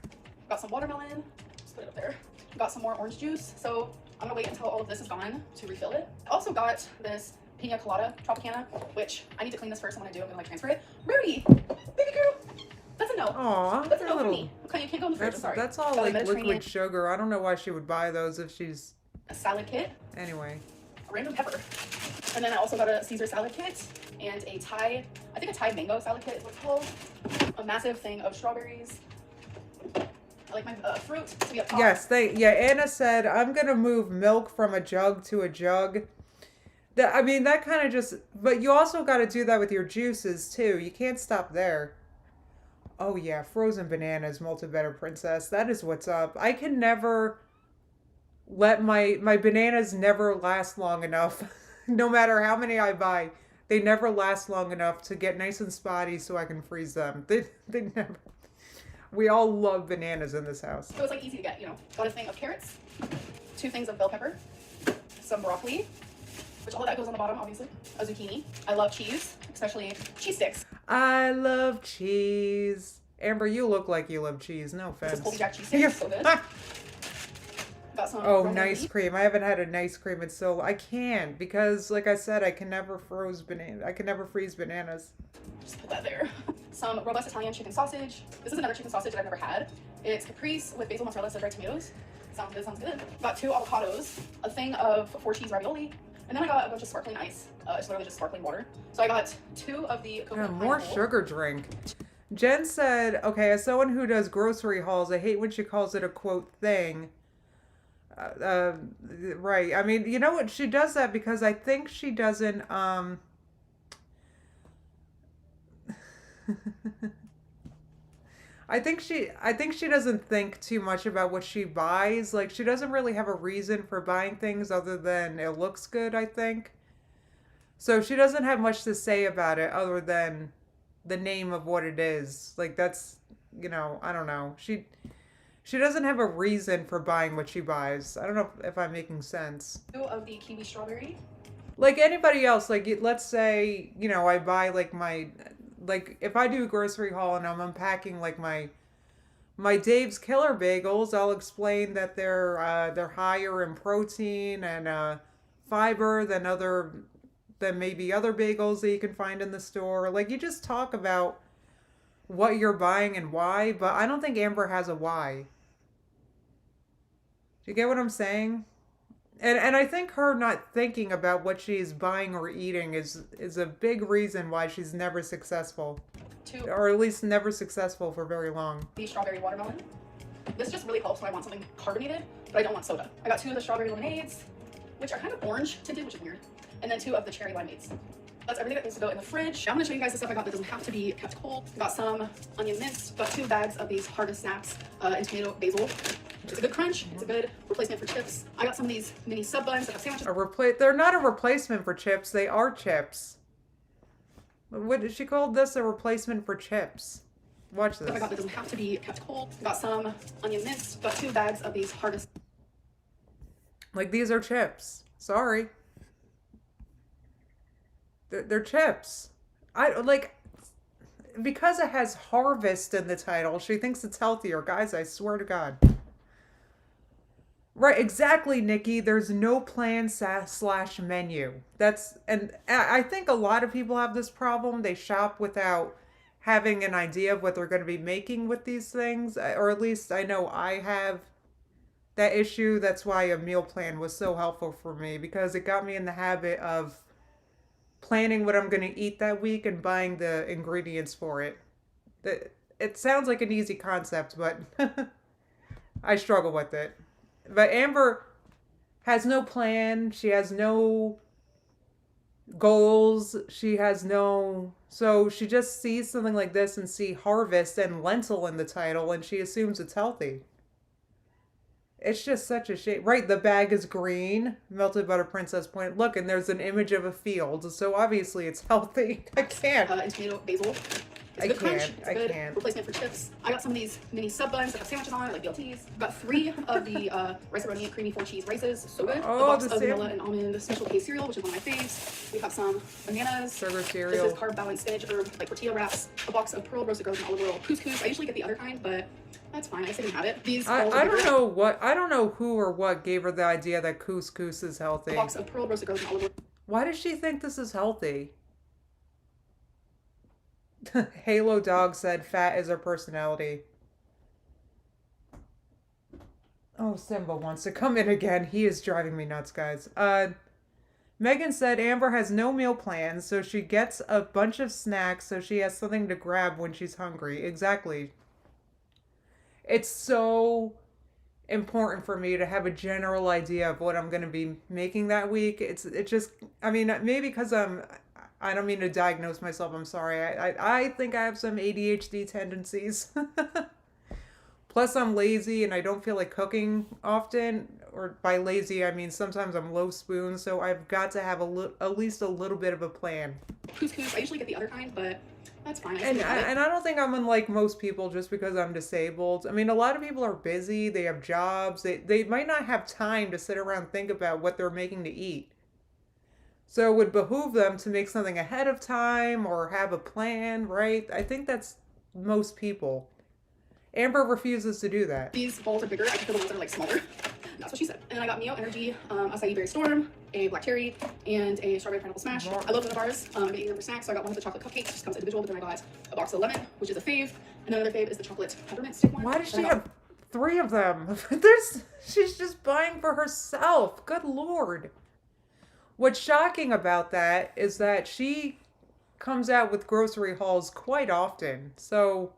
Got some watermelon. Just put it up there. Got some more orange juice. So I'm gonna wait until all of this is gone to refill it. I also got this pina colada Tropicana, which I need to clean this first, and when I do, I'm gonna like transfer it. Rudy, baby girl. That's a no. Aw, that's a no for me. Okay, you can't go in the fridge. Sorry. That's all like liquid sugar. I don't know why she would buy those if she's a salad kit. Anyway. A random pepper. And then I also got a Caesar salad kit and a Thai, I think a Thai mango salad kit is what it's called. A massive thing of strawberries. I like my fruit to be up top. Yes, Anna said, I'm going to move milk from a jug to a jug. That kind of just, but you also got to do that with your juices too. You can't stop there. Oh yeah, frozen bananas, Malted Butter Princess. That is what's up. I can never let my bananas never last long enough. No matter how many I buy, they never last long enough to get nice and spotty so I can freeze them. They never. We all love bananas in this house. So it's like easy to get, you know. Got a thing of carrots, 2 things of bell pepper, some broccoli, which all of that goes on the bottom, obviously. A zucchini. I love cheese, especially cheese sticks. I love cheese. Amber, you look like you love cheese. No This offense. is Colby Jack cheese sticks, so good. Got some Oh, romaine nice beef. cream. I haven't had a nice cream in so I can't because, like I said, I can never froze banana. I can never freeze bananas. Just put that there. Some robust Italian chicken sausage. This is another chicken sausage that I've never had. It's caprese with basil mozzarella and dried tomatoes. Sounds good, sounds good. Got 2 avocados, a thing of 4 cheese ravioli, and then I got a bunch of sparkling ice. It's literally just sparkling water. So I got 2 of the coconut More pineapple. sugar drink. Jen said, okay, as someone who does grocery hauls, I hate when she calls it a quote thing. Right. I mean, you know what? She does that because I think she doesn't, I think she doesn't think too much about what she buys. Like she doesn't really have a reason for buying things other than it looks good, I think. So she doesn't have much to say about it other than the name of what it is. Like that's, I don't know. She doesn't have a reason for buying what she buys. I don't know if I'm making sense. 2 of the kiwi strawberry. Like anybody else, like let's say, I buy like if I do a grocery haul and I'm unpacking like my Dave's Killer Bagels, I'll explain that they're higher in protein and fiber than maybe other bagels that you can find in the store. Like you just talk about what you're buying and why, but I don't think Amber has a why. Do you get what I'm saying? And I think her not thinking about what she's buying or eating is a big reason why she's never successful. 2 Or at least never successful for very long. the strawberry watermelon. This just really helps when I want something carbonated, but I don't want soda. I got 2 of the strawberry lemonades, which are kind of orange tinted, which is weird. And then 2 of the cherry limeades. That's everything that needs to go in the fridge. I'm gonna show you guys the stuff I got that doesn't have to be kept cold. Got some onion mince. Got 2 bags of these Harvest Snaps and tomato basil. It's a good crunch. It's a good replacement for chips. I got some of these mini sub buns that have sandwiches. They're not a replacement for chips. They are chips. What did she call this? A replacement for chips. Watch this. I got that doesn't have to be kept cold. Got some onion mince. Got 2 bags of these Harvest. Like these are chips. Sorry. They're chips. I like because it has harvest in the title. She thinks it's healthier, guys. I swear to God. Right, exactly, Nikki. There's no plan slash menu. And I think a lot of people have this problem. They shop without having an idea of what they're going to be making with these things, or at least I know I have that issue. That's why a meal plan was so helpful for me because it got me in the habit of planning what I'm going to eat that week and buying the ingredients for it. It sounds like an easy concept, but I struggle with it. But Amber has no plan. She has no goals. So she just sees something like this and see harvest and lentil in the title and she assumes it's healthy. It's just such a shame. Right, the bag is green. Melted Butter Princess point. Look, and there's an image of a field. So obviously it's healthy. I can't. And tomato basil. It's a good crunch. It's a good replacement for chips. I got some of these mini sub buns that have sandwiches on it, like BLTs. Got 3 of the rice-a-roni creamy 4 cheese rices. So good. Oh, a box the of vanilla and almond Special K cereal, which is one of my faves. We have some bananas. Sugar This cereal. is carb balanced spinach herb, like tortilla wraps. A box of pearl roasted garlic and olive oil couscous. I usually get the other kind, but that's fine. I guess I can have it. These I don't know who or what gave her the idea that couscous is healthy. A box of pearl roasted garlic and olive oil. Why does she think this is healthy? Halo Dog said fat is her personality. Oh, Simba wants to come in again. He is driving me nuts, guys. Megan said Amber has no meal plans, so she gets a bunch of snacks so she has something to grab when she's hungry. Exactly. It's so important for me to have a general idea of what I'm going to be making that week. It just, I mean, maybe because I don't mean to diagnose myself. I'm sorry. I think I have some ADHD tendencies. Plus, I'm lazy and I don't feel like cooking often. Or by lazy, I mean sometimes I'm low spoon, so I've got to have at least a little bit of a plan. Couscous, I usually get the other kind, but that's fine. And I don't think I'm unlike most people just because I'm disabled. I mean, a lot of people are busy, they have jobs, they might not have time to sit around and think about what they're making to eat. So it would behoove them to make something ahead of time or have a plan, right? I think that's most people. Amber refuses to do that. These bowls are bigger. I prefer the ones that are like smaller. That's what she said. And then I got Mio Energy, acai berry storm, a black cherry, and a strawberry pineapple smash. I love the bars. I've been eating them for snacks, so I got one of the chocolate cupcakes, just comes individual, but then I got a box of lemon, which is a fave, and another fave is the chocolate peppermint stick one. Why does she have 3 of them? She's just buying for herself. Good Lord. What's shocking about that is that she comes out with grocery hauls quite often. So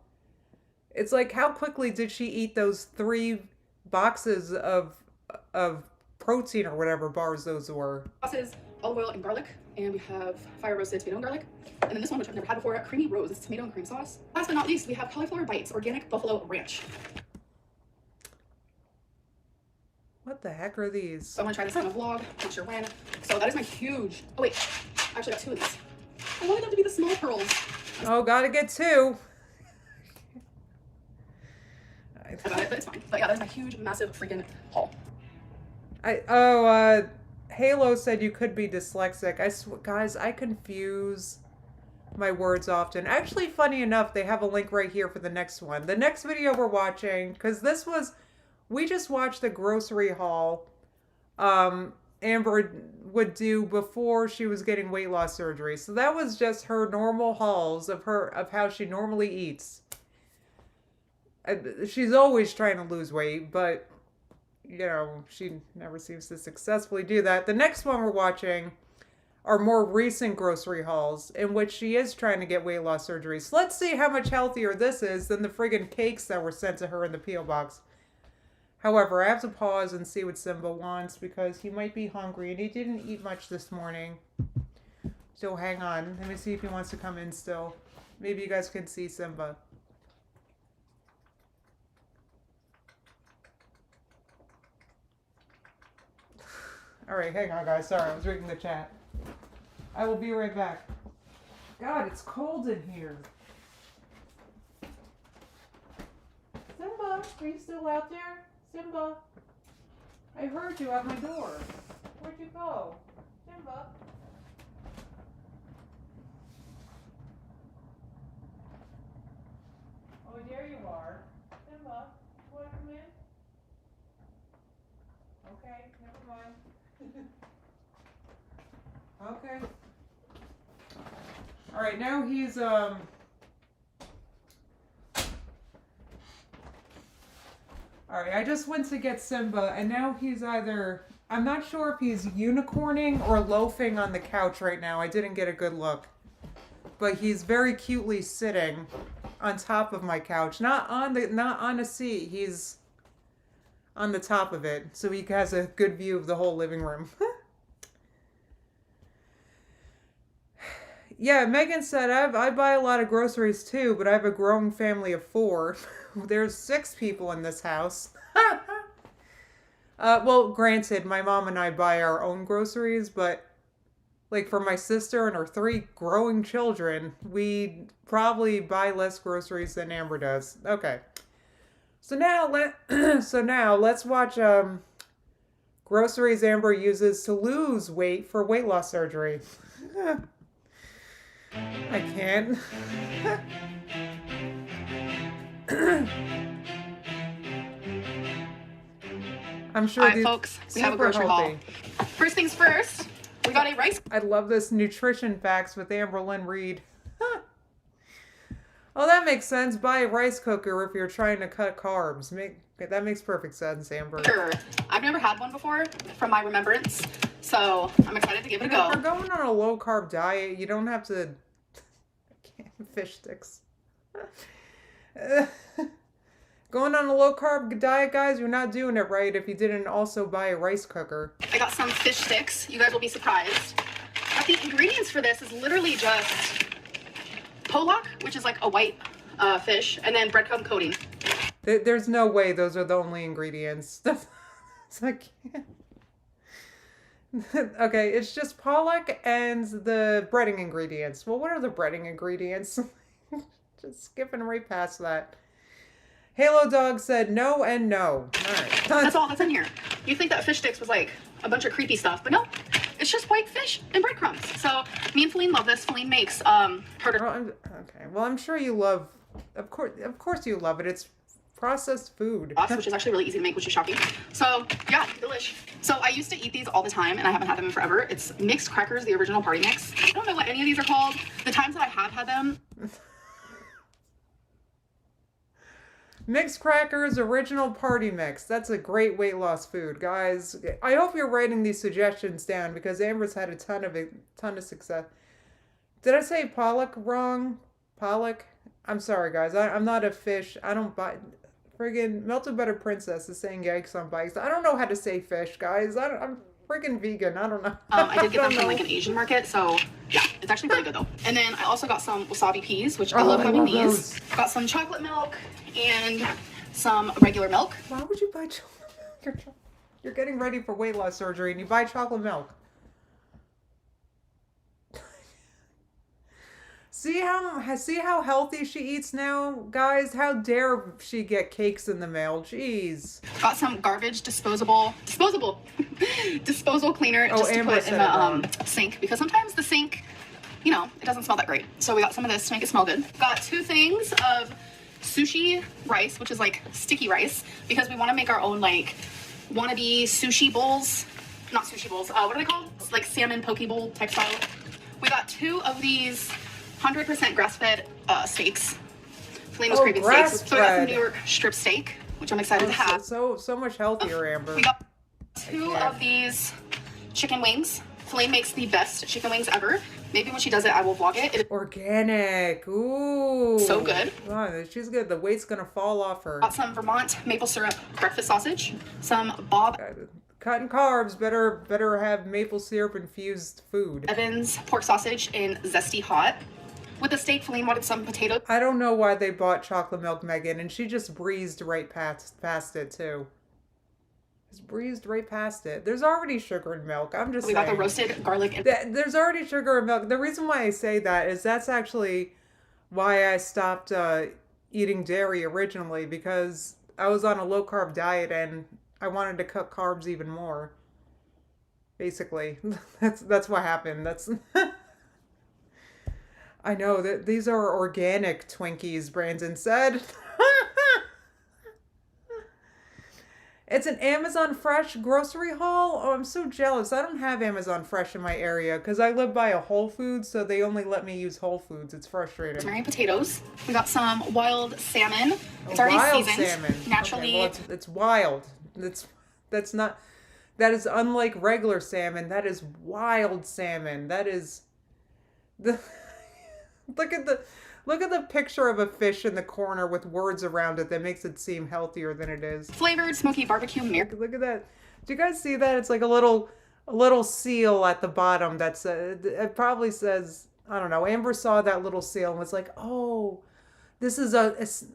it's like, how quickly did she eat those 3 boxes of protein or whatever bars those were? Sauces, olive oil, and garlic. And we have fire roasted tomato and garlic. And then this one, which I've never had before, creamy rose. It's tomato and cream sauce. Last but not least, we have cauliflower bites, organic buffalo ranch. What the heck are these? So I'm gonna try this on a vlog, not sure when. So that is my huge, oh wait, I actually got 2 of these. I wanted them to be the small pearls. Oh, gotta get 2. I got it, but it's fine. But yeah, that is my huge, massive freaking haul. Halo said you could be dyslexic. Guys, I confuse my words often. Actually, funny enough, they have a link right here for the next one. The next video we're watching, because we just watched the grocery haul Amber would do before she was getting weight loss surgery. So that was just her normal hauls of how she normally eats. She's always trying to lose weight, but you know, she never seems to successfully do that. The next one we're watching are more recent grocery hauls in which she is trying to get weight loss surgery. So let's see how much healthier this is than the friggin' cakes that were sent to her in the P.O. box. However, I have to pause and see what Simba wants because he might be hungry and he didn't eat much this morning. So hang on. Let me see if he wants to come in still. Maybe you guys can see Simba. Alright, hang on guys. Sorry, I was reading the chat. I will be right back. God, it's cold in here. Simba, are you still out there? Simba, I heard you at my door. Where'd you go? Simba. Oh, there you are. Simba, you want to come in? Okay, never mind. Okay. Alright, now he's, Alright, I just went to get Simba, and now he's either... I'm not sure if he's unicorning or loafing on the couch right now. I didn't get a good look. But he's very cutely sitting on top of my couch. Not on a seat. He's on the top of it, so he has a good view of the whole living room. Yeah, Megan said, I buy a lot of groceries too, but I have a growing family of 4. There's 6 people in this house. Well, granted, my mom and I buy our own groceries, but like for my sister and her 3 growing children, we probably buy less groceries than Amber does. Okay. So now let's watch groceries Amber uses to lose weight for weight loss surgery. I can't. I'm sure Alright, folks, we have a grocery haul. First things first, we got a rice. I love this nutrition facts with Amber Lynn Reed. Oh, that makes sense. Buy a rice cooker if you're trying to cut carbs. That makes perfect sense, Amber. Sure. I've never had one before from my remembrance, so I'm excited to give it a go. If you're going on a low carb diet, you don't have to... Fish sticks. Going on a low carb diet, guys, you're not doing it right if you didn't also buy a rice cooker. I got some fish sticks. You guys will be surprised. But the ingredients for this is literally just pollock, which is like a white fish, and then breadcrumb coating. There's no way those are the only ingredients. It's like, okay, it's just pollock and the breading ingredients. Well, what are the breading ingredients? Just skipping right past that. Halo Dog said no and no. All right. That's all that's in here. You think that fish sticks was like a bunch of creepy stuff, but no. It's just white fish and breadcrumbs. So me and Feline love this. Feline makes tartar. Well, okay. Well, I'm sure you love. Of course, you love it. It's processed food, which is actually really easy to make, which is shocking. So yeah, delish. So I used to eat these all the time, and I haven't had them in forever. It's mixed crackers, the original party mix. I don't know what any of these are called. The times that I have had them. Mixed crackers, original party mix. That's a great weight loss food, guys. I hope you're writing these suggestions down because Amber's had a ton of success. Did I say pollock wrong? Pollock? I'm sorry, guys. I'm not a fish. I don't buy. Friggin' Melted Butter Princess is saying yikes on bikes. I don't know how to say fish, guys. I'm friggin' vegan. I don't know. I did get them from like an Asian market, so yeah, it's actually really good though. And then I also got some wasabi peas, which I love having these. Got some chocolate milk and some regular milk. Why would you buy chocolate milk? You're getting ready for weight loss surgery and you buy chocolate milk. See how healthy she eats now, guys? How dare she get cakes in the mail? Jeez. Got some garbage disposable cleaner just to Amber put in the sink, because sometimes the sink, you know, it doesn't smell that great. So we got some of this to make it smell good. Got 2 things of sushi rice, which is like sticky rice, because we want to make our own like wannabe sushi bowls. Not sushi bowls. What are they called? It's like salmon poke bowl type style. We got 2 of these 100% grass-fed steaks. Feline was craving steaks, so we got some New York strip steak, which I'm excited to have. So much healthier, Amber. We got 2 of these chicken wings. Feline makes the best chicken wings ever. Maybe when she does it, I will vlog it. Organic. Ooh. So good. Oh, she's good. The weight's gonna fall off her. Got some Vermont maple syrup breakfast sausage. Some Bob Cutting carbs, better have maple syrup infused food. Evans pork sausage in zesty hot. With the steak, Feline wanted some potatoes. I don't know why they bought chocolate milk, Megan, and she just breezed right past it too. Just breezed right past it. There's already sugar in milk. I'm just saying. We got the roasted garlic. And there's already sugar in milk. The reason why I say that is that's actually why I stopped eating dairy originally, because I was on a low carb diet and I wanted to cut carbs even more. Basically, that's what happened. That's. I know that these are organic Twinkies, Brandon said. It's an Amazon Fresh grocery haul. Oh, I'm so jealous. I don't have Amazon Fresh in my area because I live by a Whole Foods, so they only let me use Whole Foods. It's frustrating. Rosemary potatoes. We got some wild salmon. It's already wild seasoned. Salmon. Naturally. Okay, well, it's wild. That is unlike regular salmon. That is wild salmon. That is the. Look at the picture of a fish in the corner with words around it that makes it seem healthier than it is. Flavored smoky barbecue mirror. Look at that. Do you guys see that? It's like a little seal at the bottom. That's it probably says, I don't know. Amber saw that little seal and was like, "Oh, this is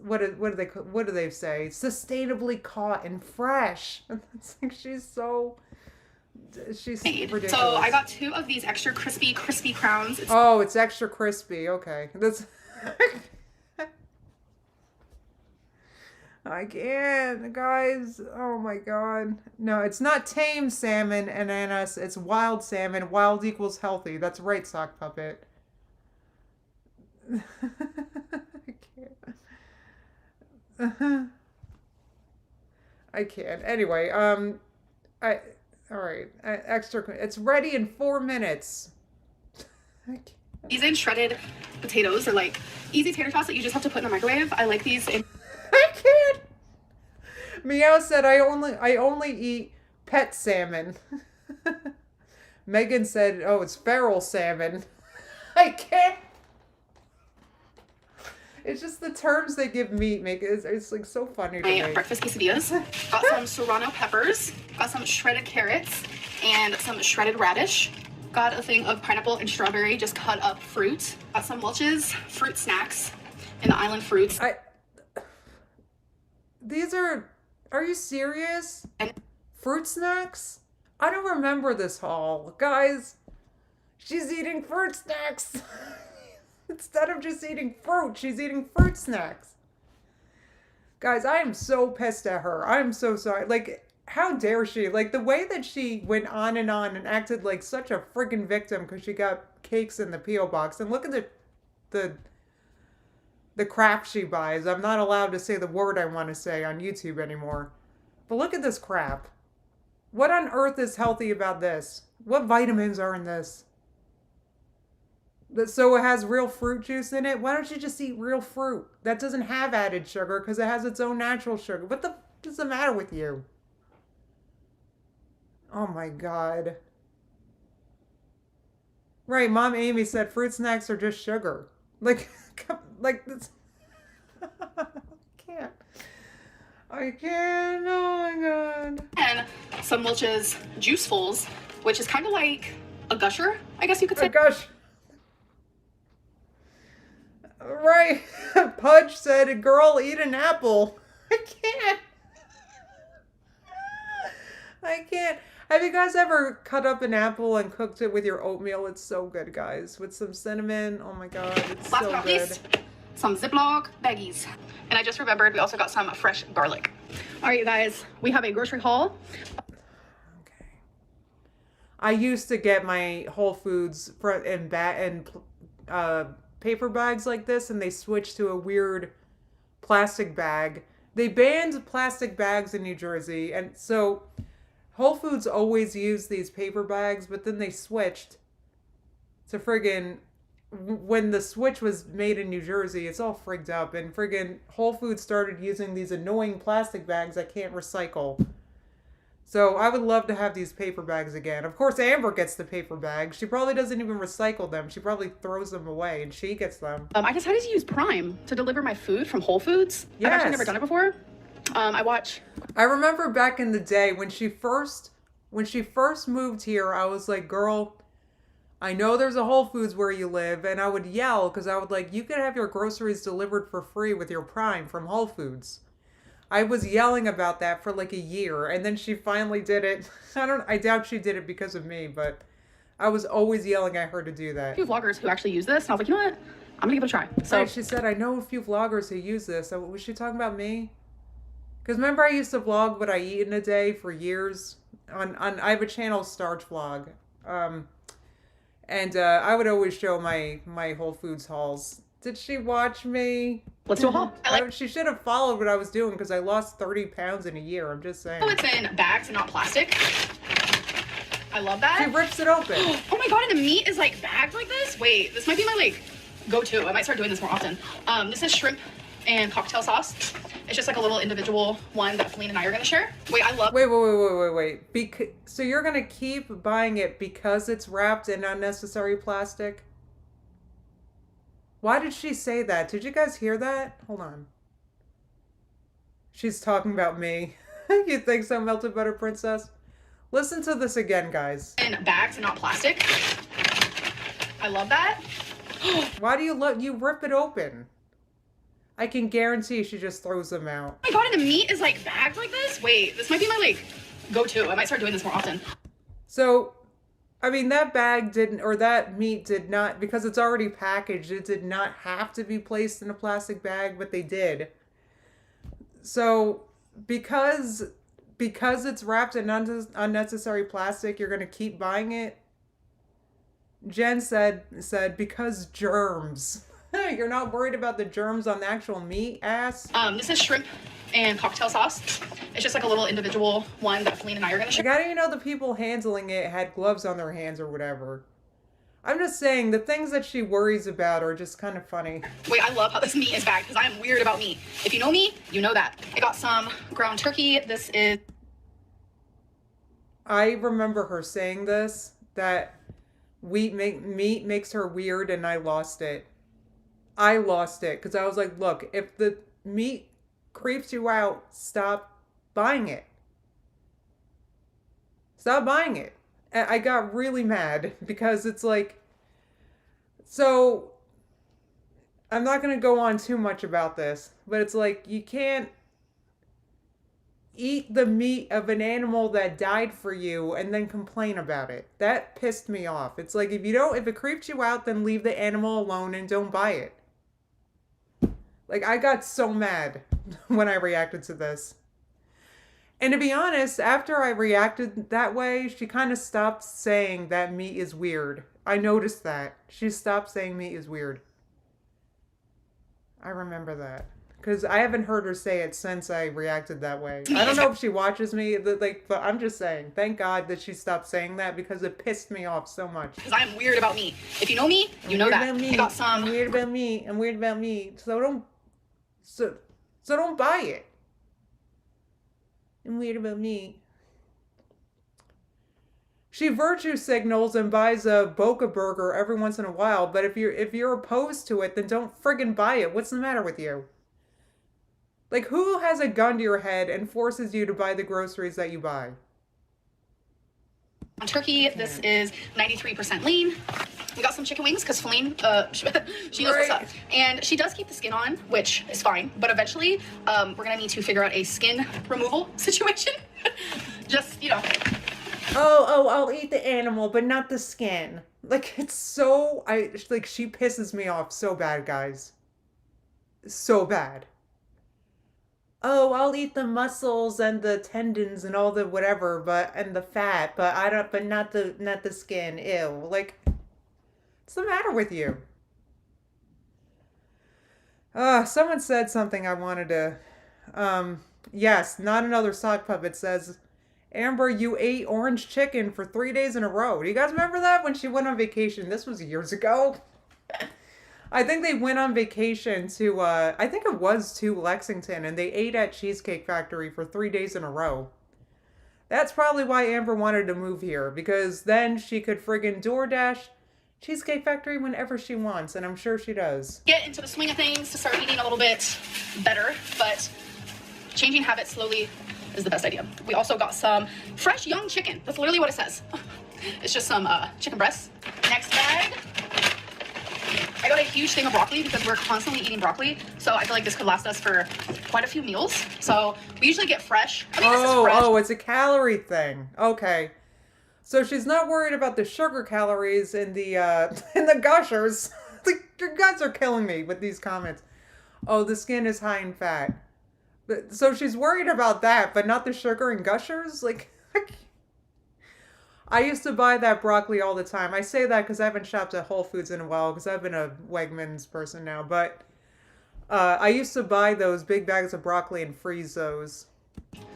what do they say? Sustainably caught and fresh." It's like she's ridiculous. So I got 2 of these extra crispy crowns. It's extra crispy. Okay, that's. I can't, guys. Oh my god. No, it's not tame salmon and anise. It's wild salmon. Wild equals healthy. That's right, Sock Puppet. I can't. I can't. Anyway, all right, extra. It's ready in 4 minutes. These in shredded potatoes are like easy tater tots that you just have to put in the microwave. I like these. I can't. Meow said I only eat pet salmon. Megan said, "Oh, it's feral salmon." I can't. It's just the terms they give meat make it. It's like so funny to me. Breakfast quesadillas. Got some serrano peppers. Got some shredded carrots and some shredded radish. Got a thing of pineapple and strawberry, just cut up fruit. Got some Welch's fruit snacks in the Island Fruits. These are you serious? And Fruit snacks? I don't remember this haul. Guys, she's eating fruit snacks. Instead of just eating fruit, she's eating fruit snacks. Guys, I am so pissed at her. I'm so sorry. Like, how dare she? Like, the way that she went on and acted like such a freaking victim because she got cakes in the P.O. box. And look at the crap she buys. I'm not allowed to say the word I want to say on YouTube anymore. But look at this crap. What on earth is healthy about this? What vitamins are in this? So it has real fruit juice in it? Why don't you just eat real fruit? That doesn't have added sugar because it has its own natural sugar. What the f is the matter with you? Oh my God. Right, Mom Amy said fruit snacks are just sugar. Like this. I can't. I can't. Oh my God. And some Welch's Juicefuls, which is kind of like a gusher, I guess you could say. A gush. Right. Pudge said, girl, eat an apple. I can't. I can't. Have you guys ever cut up an apple and cooked it with your oatmeal? It's so good, guys. With some cinnamon. Oh my God, it's Last so but not good. least, some Ziploc baggies. And I just remembered we also got some fresh garlic. All right, you guys, we have a grocery haul. Okay. I used to get my Whole Foods in paper bags like this, and they switched to a weird plastic bag. They banned plastic bags in New Jersey, and so Whole Foods always used these paper bags, but then they switched to friggin' when the switch was made in New Jersey, it's all frigged up, and friggin' Whole Foods started using these annoying plastic bags I can't recycle. So I would love to have these paper bags again. Of course, Amber gets the paper bags. She probably doesn't even recycle them. She probably throws them away, and she gets them. I decided to use Prime to deliver my food from Whole Foods. Yes. I've actually never done it before. I remember back in the day when she first moved here, I was like, girl, I know there's a Whole Foods where you live, and I would yell because I would like, you could have your groceries delivered for free with your Prime from Whole Foods. I was yelling about that for like a year, and then she finally did it. I doubt she did it because of me, but I was always yelling at her to do that. A few vloggers who actually use this, and I was like, you know what? I'm gonna give it a try. So right, she said, I know a few vloggers who use this. So was she talking about me? Because remember I used to vlog what I eat in a day for years? I have a channel, Starch Vlog. And I would always show my Whole Foods hauls. Did she watch me? let's do a haul. She should have followed what I was doing because I lost 30 pounds in a year. I'm just saying. Oh, it's in bags and not plastic. I love that. She rips it open. Oh my God, and the meat is like bagged like this. Wait, this might be my like go-to. I might start doing this more often. This is shrimp and cocktail sauce. It's just like a little individual one that Feline and I are gonna share. Wait, I love. Wait. So you're gonna keep buying it because it's wrapped in unnecessary plastic? Why did she say that? Did you guys hear that? Hold on. She's talking about me. You think so, Melted Butter Princess? Listen to this again, guys. In bags and not plastic. I love that. Why do you rip it open? I can guarantee she just throws them out. Oh my God, and the meat is like bagged like this. Wait, this might be my like go-to. I might start doing this more often. So, I mean, that bag didn't, or that meat did not, because it's already packaged, it did not have to be placed in a plastic bag, but they did. So, because it's wrapped in unnecessary plastic, you're going to keep buying it? Jen said, because germs. You're not worried about the germs on the actual meat, ass? This is shrimp and cocktail sauce. It's just like a little individual one that Feline and I are gonna share. Like, I didn't even know the people handling it had gloves on their hands or whatever. I'm just saying, the things that she worries about are just kind of funny. Wait, I love how this meat is bagged because I am weird about meat. If you know me, you know that. I got some ground turkey. This is... I remember her saying this, that meat makes her weird, and I lost it. I lost it because I was like, look, if the meat creeps you out, stop buying it. Stop buying it. I got really mad because it's like, so I'm not going to go on too much about this, but it's like you can't eat the meat of an animal that died for you and then complain about it. That pissed me off. It's like if it creeps you out, then leave the animal alone and don't buy it. Like I got so mad when I reacted to this. And to be honest, after I reacted that way, she kind of stopped saying that meat is weird. I noticed that. She stopped saying meat is weird. I remember that. Because I haven't heard her say it since I reacted that way. I don't know if she watches me, but I'm just saying, thank God that she stopped saying that because it pissed me off so much. Because I'm weird about meat. If you know me, you know that. I got some. I'm weird about meat. I'm weird about meat. So don't buy it. I'm weird about meat. She virtue signals and buys a Boca burger every once in a while, but if you're opposed to it, then don't friggin' buy it. What's the matter with you? Like, who has a gun to your head and forces you to buy the groceries that you buy? On turkey, this is 93% lean. We got some chicken wings because Feline, she knows what's up. And she does keep the skin on, which is fine. But eventually, we're going to need to figure out a skin removal situation. Just, you know. Oh, I'll eat the animal, but not the skin. Like, it's so, she pisses me off so bad, guys. So bad. Oh, I'll eat the muscles and the tendons and all the whatever, and the fat, but not the skin. Ew. Like, what's the matter with you? Someone said something I wanted to, yes, not another sock puppet says, Amber, you ate orange chicken for 3 days in a row. Do you guys remember that when she went on vacation? This was years ago. I think they went on vacation to, I think it was to Lexington, and they ate at Cheesecake Factory for 3 days in a row. That's probably why Amber wanted to move here, because then she could friggin' DoorDash Cheesecake Factory whenever she wants, and I'm sure she does. Get into the swing of things to start eating a little bit better, but changing habits slowly is the best idea. We also got some fresh young chicken. That's literally what it says. It's just some chicken breasts. Next bag. I got a huge thing of broccoli because we're constantly eating broccoli, so I feel like this could last us for quite a few meals. So we usually get fresh. I mean, this is fresh. Oh, it's a calorie thing. Okay. So she's not worried about the sugar calories in the gushers. You guys are killing me with these comments. Oh, the skin is high in fat. So she's worried about that, but not the sugar and gushers? Like, I used to buy that broccoli all the time. I say that because I haven't shopped at Whole Foods in a while because I've been a Wegmans person now. But I used to buy those big bags of broccoli and freeze those.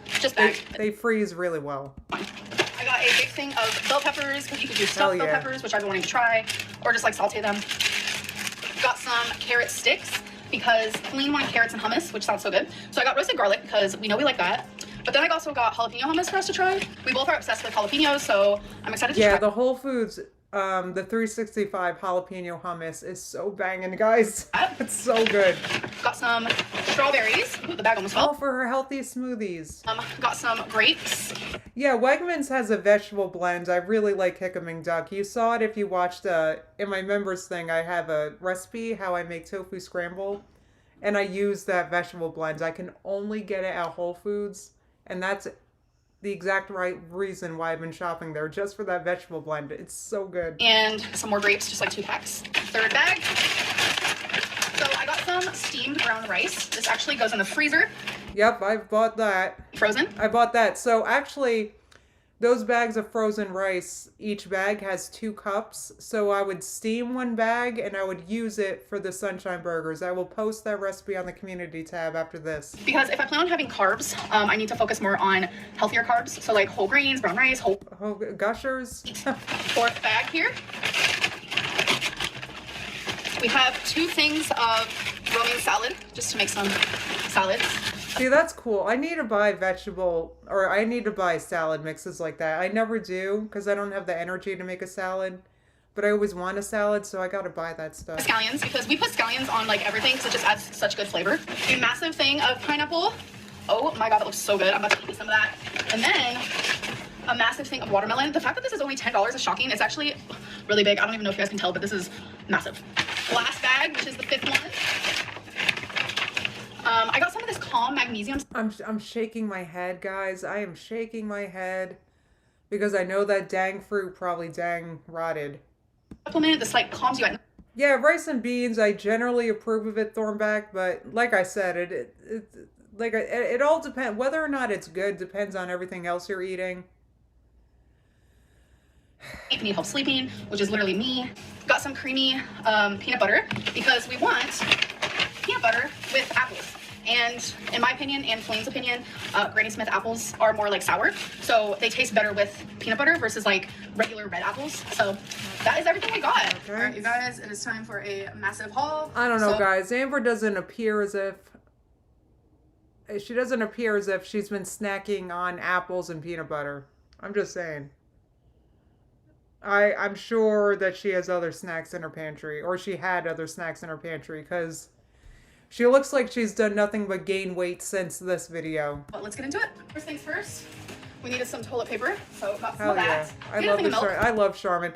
Just bags. They freeze really well. I got a big thing of bell peppers because you could do stuffed bell peppers, which I've been wanting to try, or just like saute them. Got some carrot sticks because Colleen wanted carrots and hummus, which sounds so good. So I got roasted garlic because we know we like that. But then I also got jalapeno hummus for us to try. We both are obsessed with jalapenos, so I'm excited to try. Yeah, the Whole Foods, the 365 jalapeno hummus is so banging, guys. It's so good. Got some strawberries. Ooh, the bag almost fell. Oh, for her healthy smoothies. Got some grapes. Yeah, Wegmans has a vegetable blend. I really like Hickam Duck. You saw it if you watched, in my members thing, I have a recipe, how I make tofu scramble. And I use that vegetable blend. I can only get it at Whole Foods. And that's the exact right reason why I've been shopping there, just for that vegetable blend. It's so good. And some more grapes, just like 2 packs. Third bag. So I got some steamed brown rice. This actually goes in the freezer. Yep, I've bought that. Frozen? I bought that. So actually, those bags of frozen rice, each bag has 2 cups. So I would steam 1 bag and I would use it for the sunshine burgers. I will post that recipe on the community tab after this. Because if I plan on having carbs, I need to focus more on healthier carbs. So like whole grains, brown rice, whole gushers. 4th bag here. We have 2 things of romaine salad, just to make some salads. See, that's cool. I need to buy I need to buy salad mixes like that. I never do because I don't have the energy to make a salad. But I always want a salad, so I gotta buy that stuff. Scallions, because we put scallions on like everything because it just adds such good flavor. A massive thing of pineapple. Oh my god, that looks so good. I'm about to eat some of that. And then a a massive thing of watermelon. The fact that this is only $10 is shocking. It's actually really big. I don't even know if you guys can tell, but this is massive. Last bag, which is the 5th one. I got some of this Calm Magnesium. I'm shaking my head, guys. I am shaking my head because I know that dang fruit probably dang rotted. Supplement. This like calms you at. Yeah, rice and beans. I generally approve of it, Thornback, but like I said, it all depends. Whether or not it's good depends on everything else you're eating. If you need help sleeping, which is literally me. Got some creamy peanut butter because we want peanut butter with apples. And in my opinion and Flame's opinion, Granny Smith apples are more like sour. So they taste better with peanut butter versus like regular red apples. So that is everything we got. Okay. All right, you guys, it is time for a massive haul. I don't know, guys. Amber doesn't appear as if she's been snacking on apples and peanut butter. I'm just saying. I'm sure that she has other snacks in her pantry, or she had other snacks in her pantry, because she looks like she's done nothing but gain weight since this video. But let's get into it. First things first, we needed some toilet paper, so got some Hell of that. yeah. I love Charmin.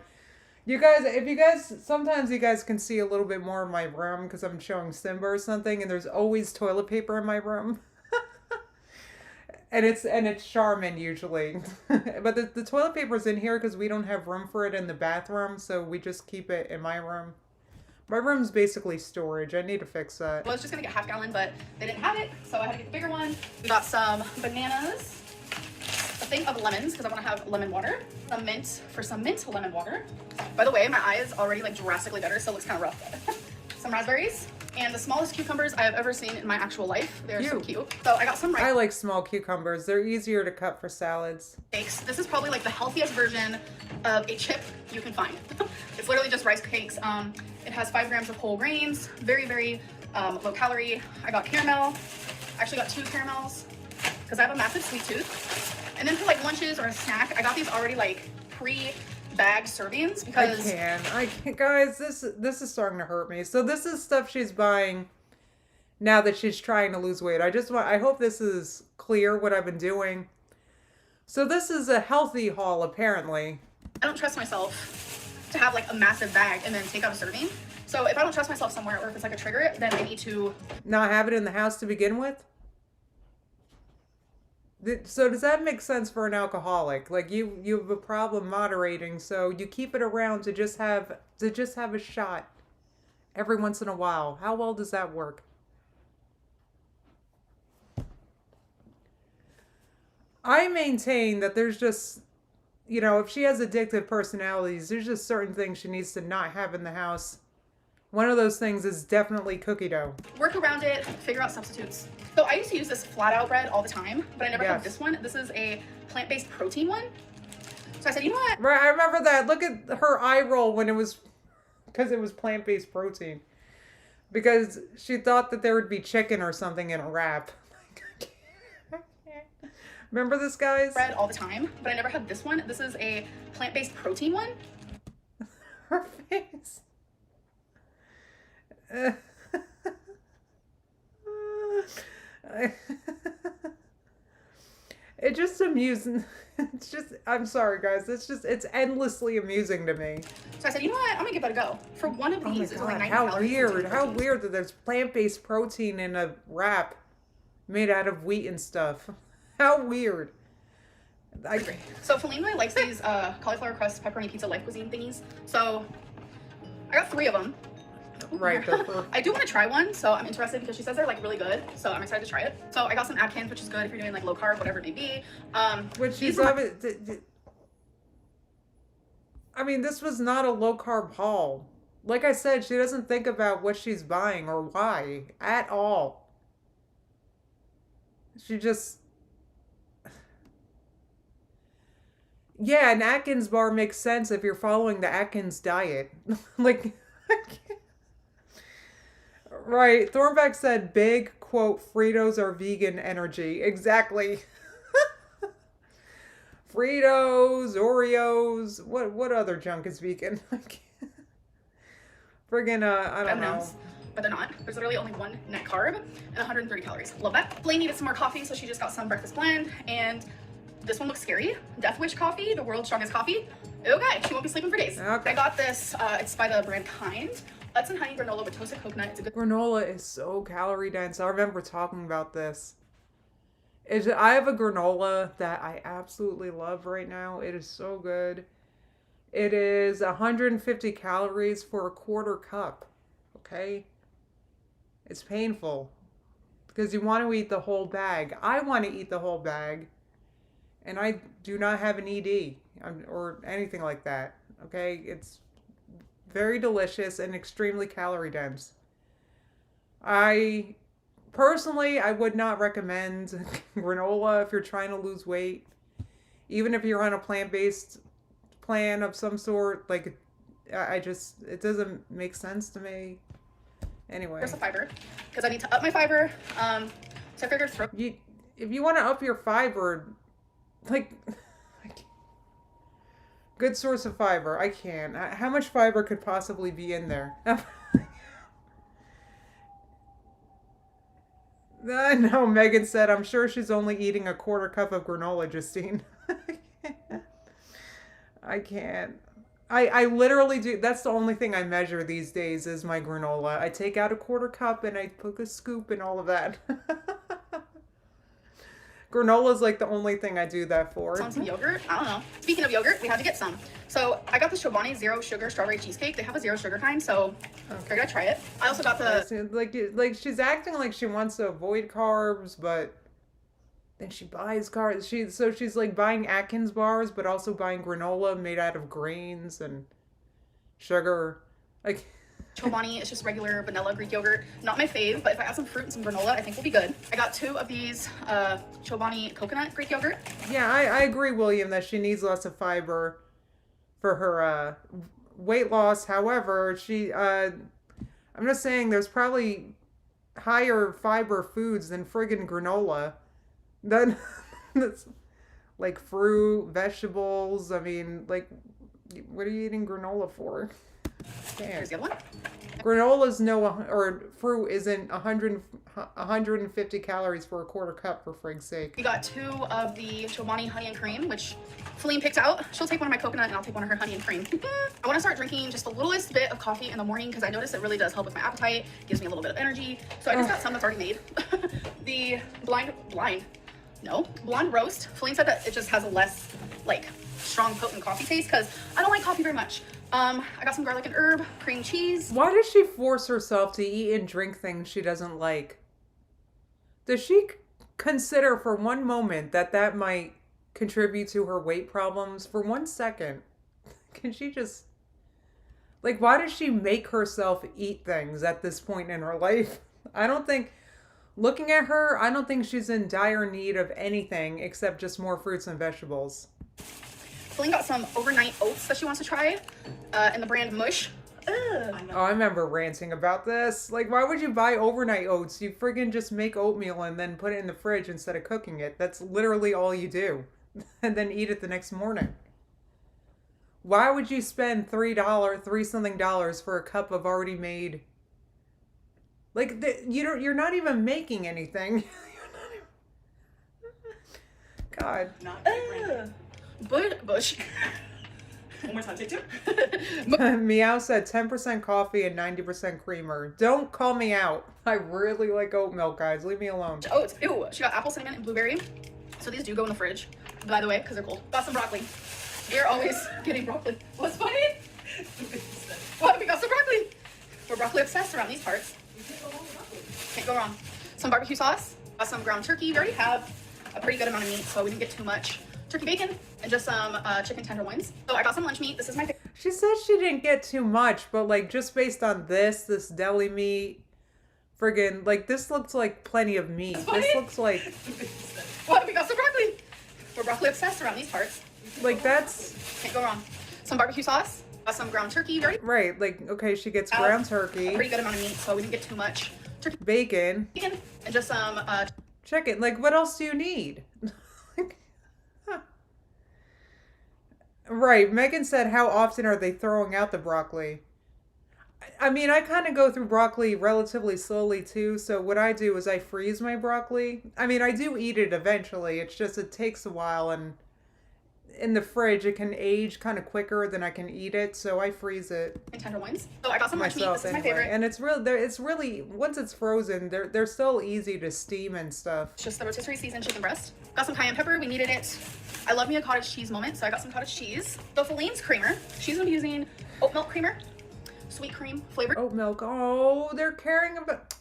Sometimes you guys can see a little bit more of my room because I'm showing Simba or something, and there's always toilet paper in my room. And it's Charmin usually. But the toilet paper's in here because we don't have room for it in the bathroom, so we just keep it in my room. My room's basically storage. I need to fix that. I was just gonna get half gallon, but they didn't have it, so I had to get the bigger one. We got some bananas, a thing of lemons, because I want to have lemon water, some mint for some mint lemon water. By the way, my eye is already like drastically better, so it looks kind of rough. Some raspberries, and the smallest cucumbers I have ever seen in my actual life. They're so cute. So I got some rice. I like small cucumbers. They're easier to cut for salads. Cakes. This is probably like the healthiest version of a chip you can find. It's literally just rice cakes. It has 5 grams of whole grains, very, very low calorie. I got caramel. I actually got 2 caramels because I have a massive sweet tooth. And then for like lunches or a snack, I got these already like pre-bagged servings because I can't, guys. This is starting to hurt me. So this is stuff she's buying now that she's trying to lose weight. I hope this is clear what I've been doing. So this is a healthy haul, apparently. I don't trust myself to have like a massive bag and then take out a serving. So if I don't trust myself somewhere, or if it's like a trigger, then I need to not have it in the house to begin with. So does that make sense for an alcoholic? Like you have a problem moderating, so you keep it around to just have a shot every once in a while. How well does that work? I maintain that there's just, if she has addictive personalities, there's just certain things she needs to not have in the house. One of those things is definitely cookie dough. work around it, figure out substitutes. So I used to use this flat out bread all the time, but I never had this one. This is a plant-based protein one. So I said, you know what? Right, I remember that. Look at her eye roll when because it was plant-based protein. Because she thought that there would be chicken or something in a wrap. Remember this, guys? Bread all the time, but I never had this one. This is a plant-based protein one. Her face. It's just amusing. I'm sorry, guys. It's endlessly amusing to me. So I said, you know what? I'm gonna give that a go. For one of these, it's like 90 calories. How weird that there's plant-based protein in a wrap made out of wheat and stuff. How weird. So Feline likes these cauliflower crust pepperoni pizza life cuisine thingies. So I got 3 of them. Right. I do want to try one, so I'm interested because she says they're like really good. So I'm excited to try it. So I got some Atkins, which is good if you're doing like low carb, whatever it may be. I mean, this was not a low carb haul. Like I said, she doesn't think about what she's buying or why at all. She just. Yeah, an Atkins bar makes sense if you're following the Atkins diet. Like, right. Thornback said, big, quote, Fritos are vegan energy. Exactly. Fritos, Oreos, what other junk is vegan? Friggin', I don't know. But they're not. There's literally only 1 net carb and 130 calories. Love that. Blaine needed some more coffee, so she just got some breakfast blend, and This one looks scary. Death Wish coffee, the world's strongest coffee. Okay, she won't be sleeping for days. Okay. I got this, it's by the brand Kind. Nuts and honey granola with toasted coconut. It's a good Granola is so calorie dense. I remember talking about this. I have a granola that I absolutely love right now. It is so good. It is 150 calories for a quarter cup. Okay? It's painful because you want to eat the whole bag. I want to eat the whole bag, and I do not have an ED or anything like that. Okay? It's very delicious and extremely calorie dense. I personally, I would not recommend granola if you're trying to lose weight. Even if you're on a plant-based plan of some sort, like it doesn't make sense to me. Anyway, of fiber because I need to up my fiber. So I figured if you want to up your fiber, like good source of fiber. I can't. How much fiber could possibly be in there? No, Megan said, I'm sure she's only eating a quarter cup of granola, Justine. I can't. I literally do. That's the only thing I measure these days is my granola. I take out a quarter cup and I put a scoop and all of that. Granola is like the only thing I do that for. Some yogurt. I don't know. Speaking of yogurt, we had to get some. So I got the Chobani Zero Sugar Strawberry Cheesecake. They have a zero sugar kind, so I gotta try it. I also got the like she's acting like she wants to avoid carbs, but then she buys carbs. She's like buying Atkins bars, but also buying granola made out of grains and sugar. Like Chobani. It's just regular vanilla Greek yogurt. Not my fave, but if I add some fruit and some granola, I think we'll be good. I got 2 of these Chobani coconut Greek yogurt. Yeah, I agree, William, that she needs lots of fiber for her weight loss. However, I'm just saying there's probably higher fiber foods than friggin' granola. That's like fruit, vegetables. I mean, like, what are you eating granola for? Here's the other one. Granola's or fruit isn't 150 calories for a quarter cup, for frig's sake. We got 2 of the Chobani honey and cream, which Feline picked out. She'll take one of my coconut and I'll take one of her honey and cream. I want to start drinking just the littlest bit of coffee in the morning because I notice it really does help with my appetite, gives me a little bit of energy. So I just got some that's already made. The blonde roast. Feline said that it just has a less like strong potent coffee taste because I don't like coffee very much. I got some garlic and herb, cream cheese. Why does she force herself to eat and drink things she doesn't like? Does she consider for one moment that might contribute to her weight problems? For 1 second, can she just, like, why does she make herself eat things at this point in her life? Looking at her, I don't think she's in dire need of anything except just more fruits and vegetables. Feline got some overnight oats that she wants to try in the brand Mush. Oh, I remember ranting about this. Like, why would you buy overnight oats? You friggin' just make oatmeal and then put it in the fridge instead of cooking it. That's literally all you do. And then eat it the next morning. Why would you spend $3 something for a cup of already made? Like, you're not even making anything. God. Bush. One more time, take 2. Meow said 10% coffee and 90% creamer. Don't call me out. I really like oat milk, guys. Leave me alone. Oats. Ew. She got apple, cinnamon, and blueberry. So these do go in the fridge, by the way, because they're cold. Got some broccoli. You're always getting broccoli. What's funny? What? We got some broccoli. We're broccoli obsessed around these parts. Can't go wrong. Some barbecue sauce. Got some ground turkey. We already have a pretty good amount of meat, so we didn't get too much. Turkey bacon and just some chicken tenderloins. So I got some lunch meat. This is my favorite. She said she didn't get too much, but like just based on this deli meat, friggin', like this looks like plenty of meat. This looks like... What? We got some broccoli. We're broccoli obsessed around these parts. Like that's... Can't go wrong. Some barbecue sauce. Got some ground turkey. We already right, like, okay, she gets ground turkey. A pretty good amount of meat, so we didn't get too much. Turkey bacon. And just some... chicken. Like, what else do you need? Right. Megan said, how often are they throwing out the broccoli? I mean, I kind of go through broccoli relatively slowly too. So what I do is I freeze my broccoli. I mean, I do eat it eventually. It's just it takes a while, and in the fridge it can age kind of quicker than I can eat it. So I freeze it And tenderloins. So I got some lunch meat. myself This is my anyway. favorite. And it's really once it's frozen, they're still easy to steam and stuff. It's just the rotisserie seasoned chicken breast. Got some cayenne pepper. We needed it. I love me a cottage cheese moment, so I got some cottage cheese. The Feline's creamer. She's gonna be using oat milk creamer, sweet cream flavored. Oat milk. Oh, they're caring about.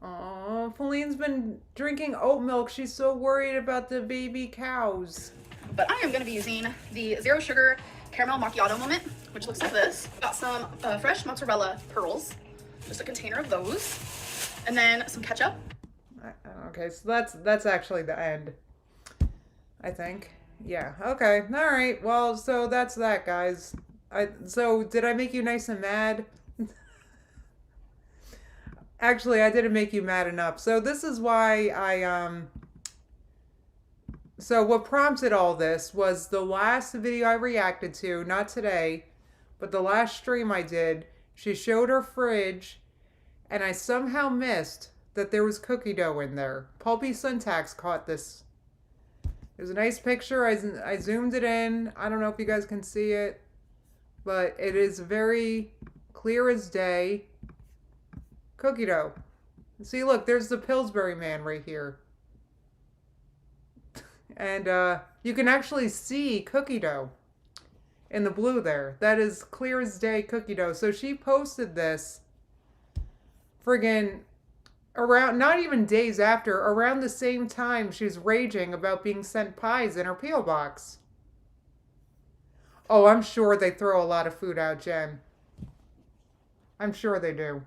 Oh, Feline's been drinking oat milk. She's so worried about the baby cows. But I am gonna be using the zero sugar caramel macchiato moment, which looks like this. Got some fresh mozzarella pearls, just a container of those, and then some ketchup. Okay, so that's actually the end, I think. Yeah. Okay. All right. Well, so that's that, guys. So did I make you nice and mad? Actually, I didn't make you mad enough. So this is why So what prompted all this was the last video I reacted to, not today, but the last stream I did. She showed her fridge, and I somehow missed that there was cookie dough in there. Pulpy Syntax caught this. It was a nice picture. I zoomed it in. I don't know if you guys can see it, but it is very clear as day. Cookie dough. See, look, there's the Pillsbury man right here. And you can actually see cookie dough in the blue there. That is clear as day cookie dough. So she posted this friggin' around, not even days after, around the same time she's raging about being sent pies in her P.O. box. Oh, I'm sure they throw a lot of food out, Jen. I'm sure they do.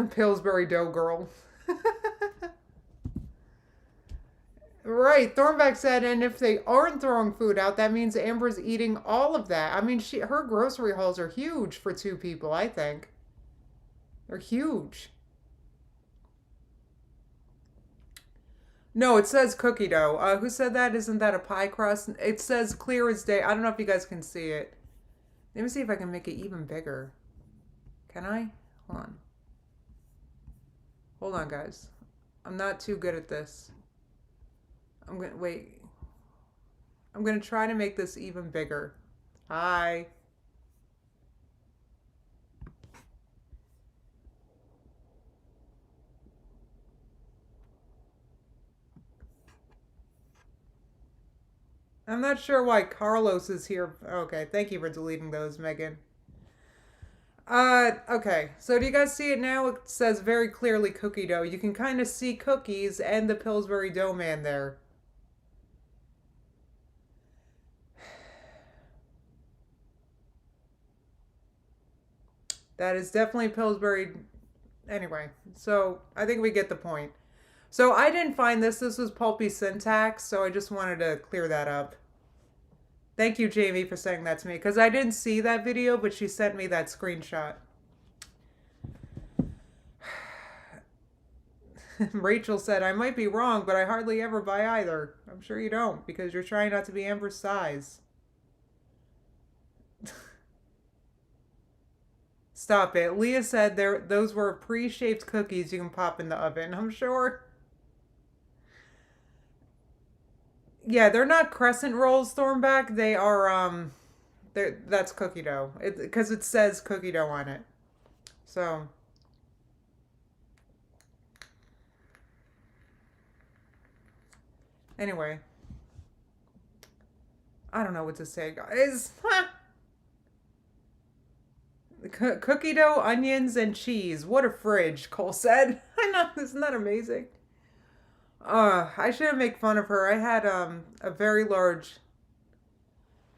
Pillsbury dough girl. Right, Thornback said, and if they aren't throwing food out, that means Amber's eating all of that. I mean, her grocery hauls are huge for 2 people, I think. They're huge. No, it says cookie dough. Who said that? Isn't that a pie crust? It says clear as day. I don't know if you guys can see it. Let me see if I can make it even bigger. Can I? Hold on. Hold on, guys. I'm not too good at this. Wait. I'm gonna try to make this even bigger. Hi. I'm not sure why Carlos is here. Okay, thank you for deleting those, Megan. Okay. So do you guys see it now? It says very clearly cookie dough. You can kind of see cookies and the Pillsbury dough man there. That is definitely Pillsbury. Anyway, so I think we get the point. So I didn't find this. This was Pulpy Syntax, so I just wanted to clear that up. Thank you, Jamie, for saying that to me, because I didn't see that video, but she sent me that screenshot. Rachel said, I might be wrong, but I hardly ever buy either. I'm sure you don't, because you're trying not to be Amber's size. Stop it. Leah said those were pre-shaped cookies you can pop in the oven. I'm sure. Yeah, they're not crescent rolls, Thornback. They are, that's cookie dough. Because it says cookie dough on it. So. Anyway. I don't know what to say, guys. Cookie dough, onions, and cheese. What a fridge, Cole said. I know, isn't that amazing? I shouldn't make fun of her. I had a very large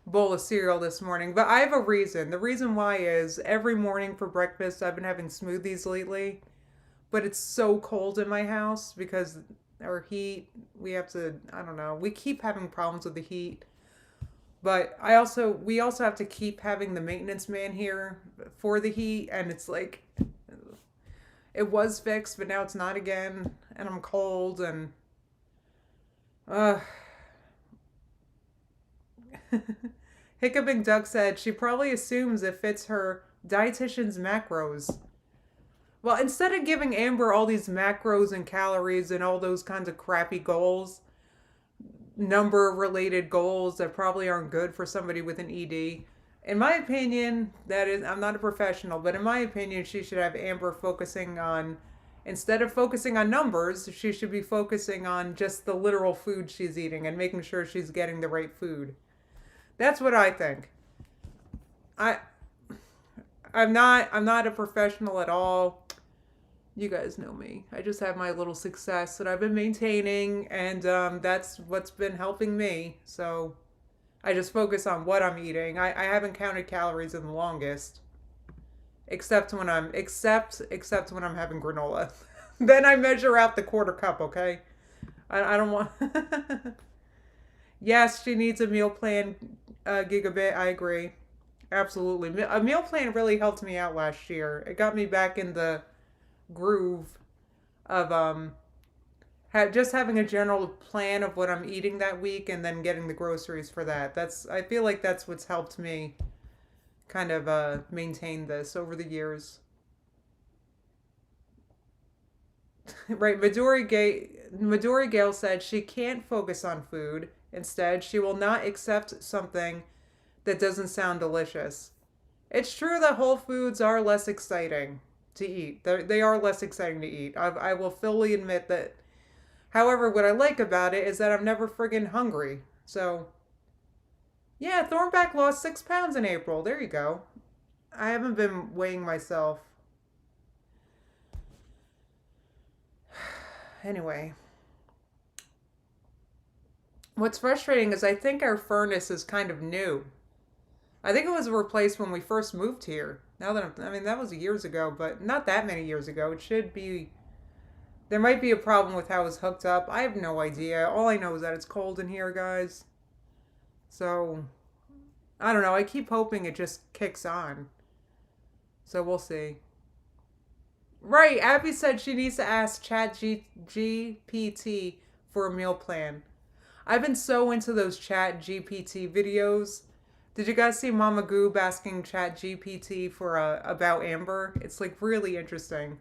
bowl of cereal this morning, but I have a reason. The reason why is every morning for breakfast I've been having smoothies lately, but it's so cold in my house because our heat, we have to, I don't know, we keep having problems with the heat. But we also have to keep having the maintenance man here for the heat, and it's like, it was fixed, but now it's not again, and I'm cold, and, Hiccuping Duck said she probably assumes it fits her dietitian's macros. Well, instead of giving Amber all these macros and calories and all those kinds of crappy goals, number related goals that probably aren't good for somebody with an ED, in my opinion, that is, I'm not a professional, but in my opinion, she should have Amber focusing on, instead of focusing on numbers, she should be focusing on just the literal food she's eating and making sure she's getting the right food. That's what I think. I I'm not a professional at all. You guys know me. I just have my little success that I've been maintaining, and that's what's been helping me. So I just focus on what I'm eating. I haven't counted calories in the longest, except when I'm having granola. Then I measure out the quarter cup. Okay, I don't want. Yes, she needs a meal plan, Gigabit. I agree. Absolutely. A meal plan really helped me out last year. It got me back in the groove of just having a general plan of what I'm eating that week and then getting the groceries for that. I feel like that's what's helped me kind of maintain this over the years. Right, Midori Gale said she can't focus on food. Instead, she will not accept something that doesn't sound delicious. It's true that whole foods are less exciting to eat. They are less exciting to eat. I will fully admit that. However, what I like about it is that I'm never friggin' hungry. So, yeah, Thornback lost 6 pounds in April. There you go. I haven't been weighing myself. Anyway. What's frustrating is I think our furnace is kind of new. I think it was replaced when we first moved here. I mean, that was years ago, but not that many years ago. It should be. There might be a problem with how it's hooked up. I have no idea. All I know is that it's cold in here, guys. So, I don't know. I keep hoping it just kicks on. So we'll see. Right, Abby said she needs to ask GPT for a meal plan. I've been so into those Chat GPT videos. Did you guys see Mama Goob asking Chat GPT for about Amber? It's like really interesting.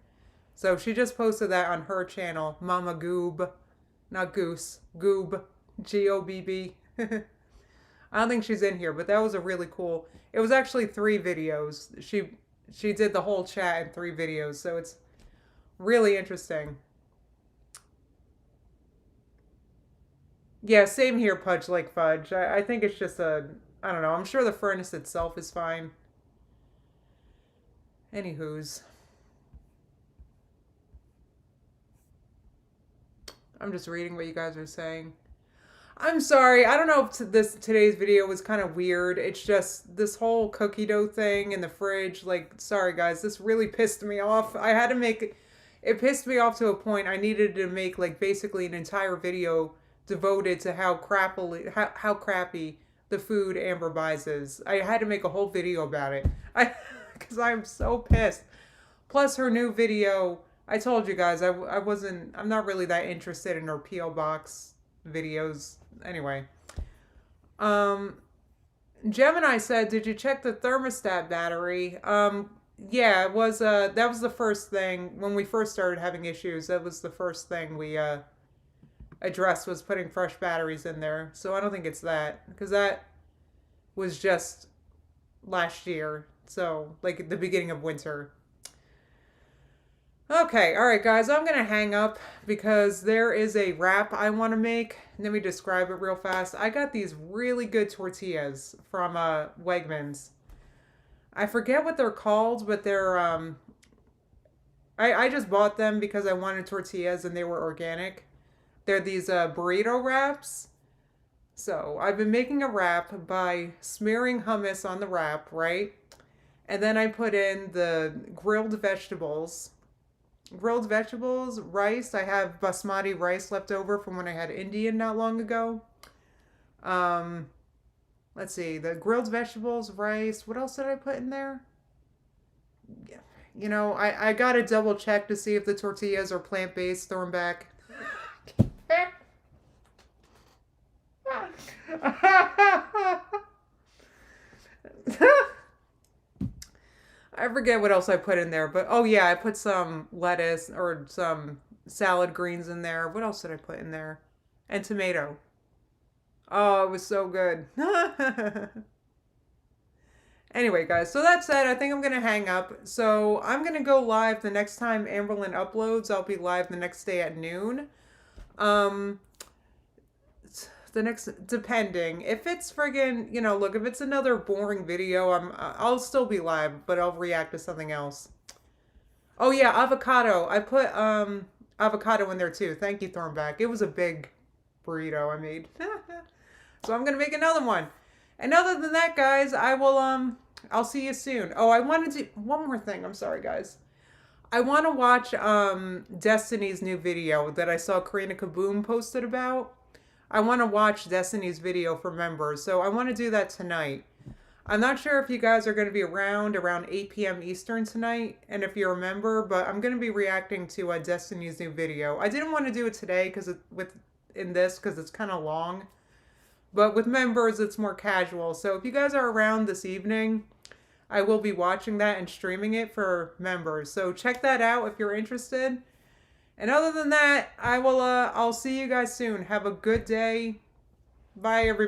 So she just posted that on her channel, Mama Goob, not Goose, Goob, Gobb. I don't think she's in here, but that was a really cool. It was actually 3 videos. She did the whole chat in 3 videos, so it's really interesting. Yeah, same here, Pudge like fudge. I think it's just I don't know. I'm sure the furnace itself is fine. Anywho's. I'm just reading what you guys are saying. I'm sorry. I don't know if today's video was kind of weird. It's just this whole cookie dough thing in the fridge. Like, sorry guys, this really pissed me off. I had to make it pissed me off to a point I needed to make like basically an entire video devoted to how crappy the food Amber buys is. I had to make a whole video about it. Because I'm so pissed. Plus her new video, I told you guys I'm not really that interested in her P.O. Box videos. Anyway. Gemini said, did you check the thermostat battery? Yeah, it was that was the first thing when we first started having issues. That was the first thing we addressed, was putting fresh batteries in there. So I don't think it's that, because that was just last year. So like at the beginning of winter. Okay, all right, guys, I'm going to hang up because there is a wrap I want to make. Let me describe it real fast. I got these really good tortillas from Wegmans. I forget what they're called, but they're, I just bought them because I wanted tortillas and they were organic. They're these burrito wraps. So I've been making a wrap by smearing hummus on the wrap, right? And then I put in the grilled vegetables, rice. I have basmati rice left over from when I had Indian not long ago. Let's see, the grilled vegetables, rice. What else did I put in there? Yeah. You know, I got to double check to see if the tortillas are plant-based, Thornback. I forget what else I put in there, but oh yeah, I put some lettuce or some salad greens in there. What else did I put in there? And tomato. Oh, it was so good. Anyway, guys, so that said, I think I'm going to hang up. So I'm going to go live the next time Amberlyn uploads. I'll be live the next day at noon. Um, the next, depending. If it's friggin', look, if it's another boring video, I'll still be live, but I'll react to something else. Oh yeah, avocado. I put avocado in there too. Thank you, Thornback. It was a big burrito I made. So I'm gonna make another one. And other than that, guys, I'll see you soon. Oh, I wanted to one more thing. I'm sorry, guys. I want to watch Destiny's new video that I saw Karina Kaboom posted about. I want to watch Destiny's video for members, so I want to do that tonight. I'm not sure if you guys are going to be around 8 p.m. Eastern tonight, and if you're a member, but I'm going to be reacting to Destiny's new video. I didn't want to do it today because it's kind of long. But with members, it's more casual. So if you guys are around this evening, I will be watching that and streaming it for members. So check that out if you're interested. And other than that, I'll see you guys soon. Have a good day. Bye, everybody.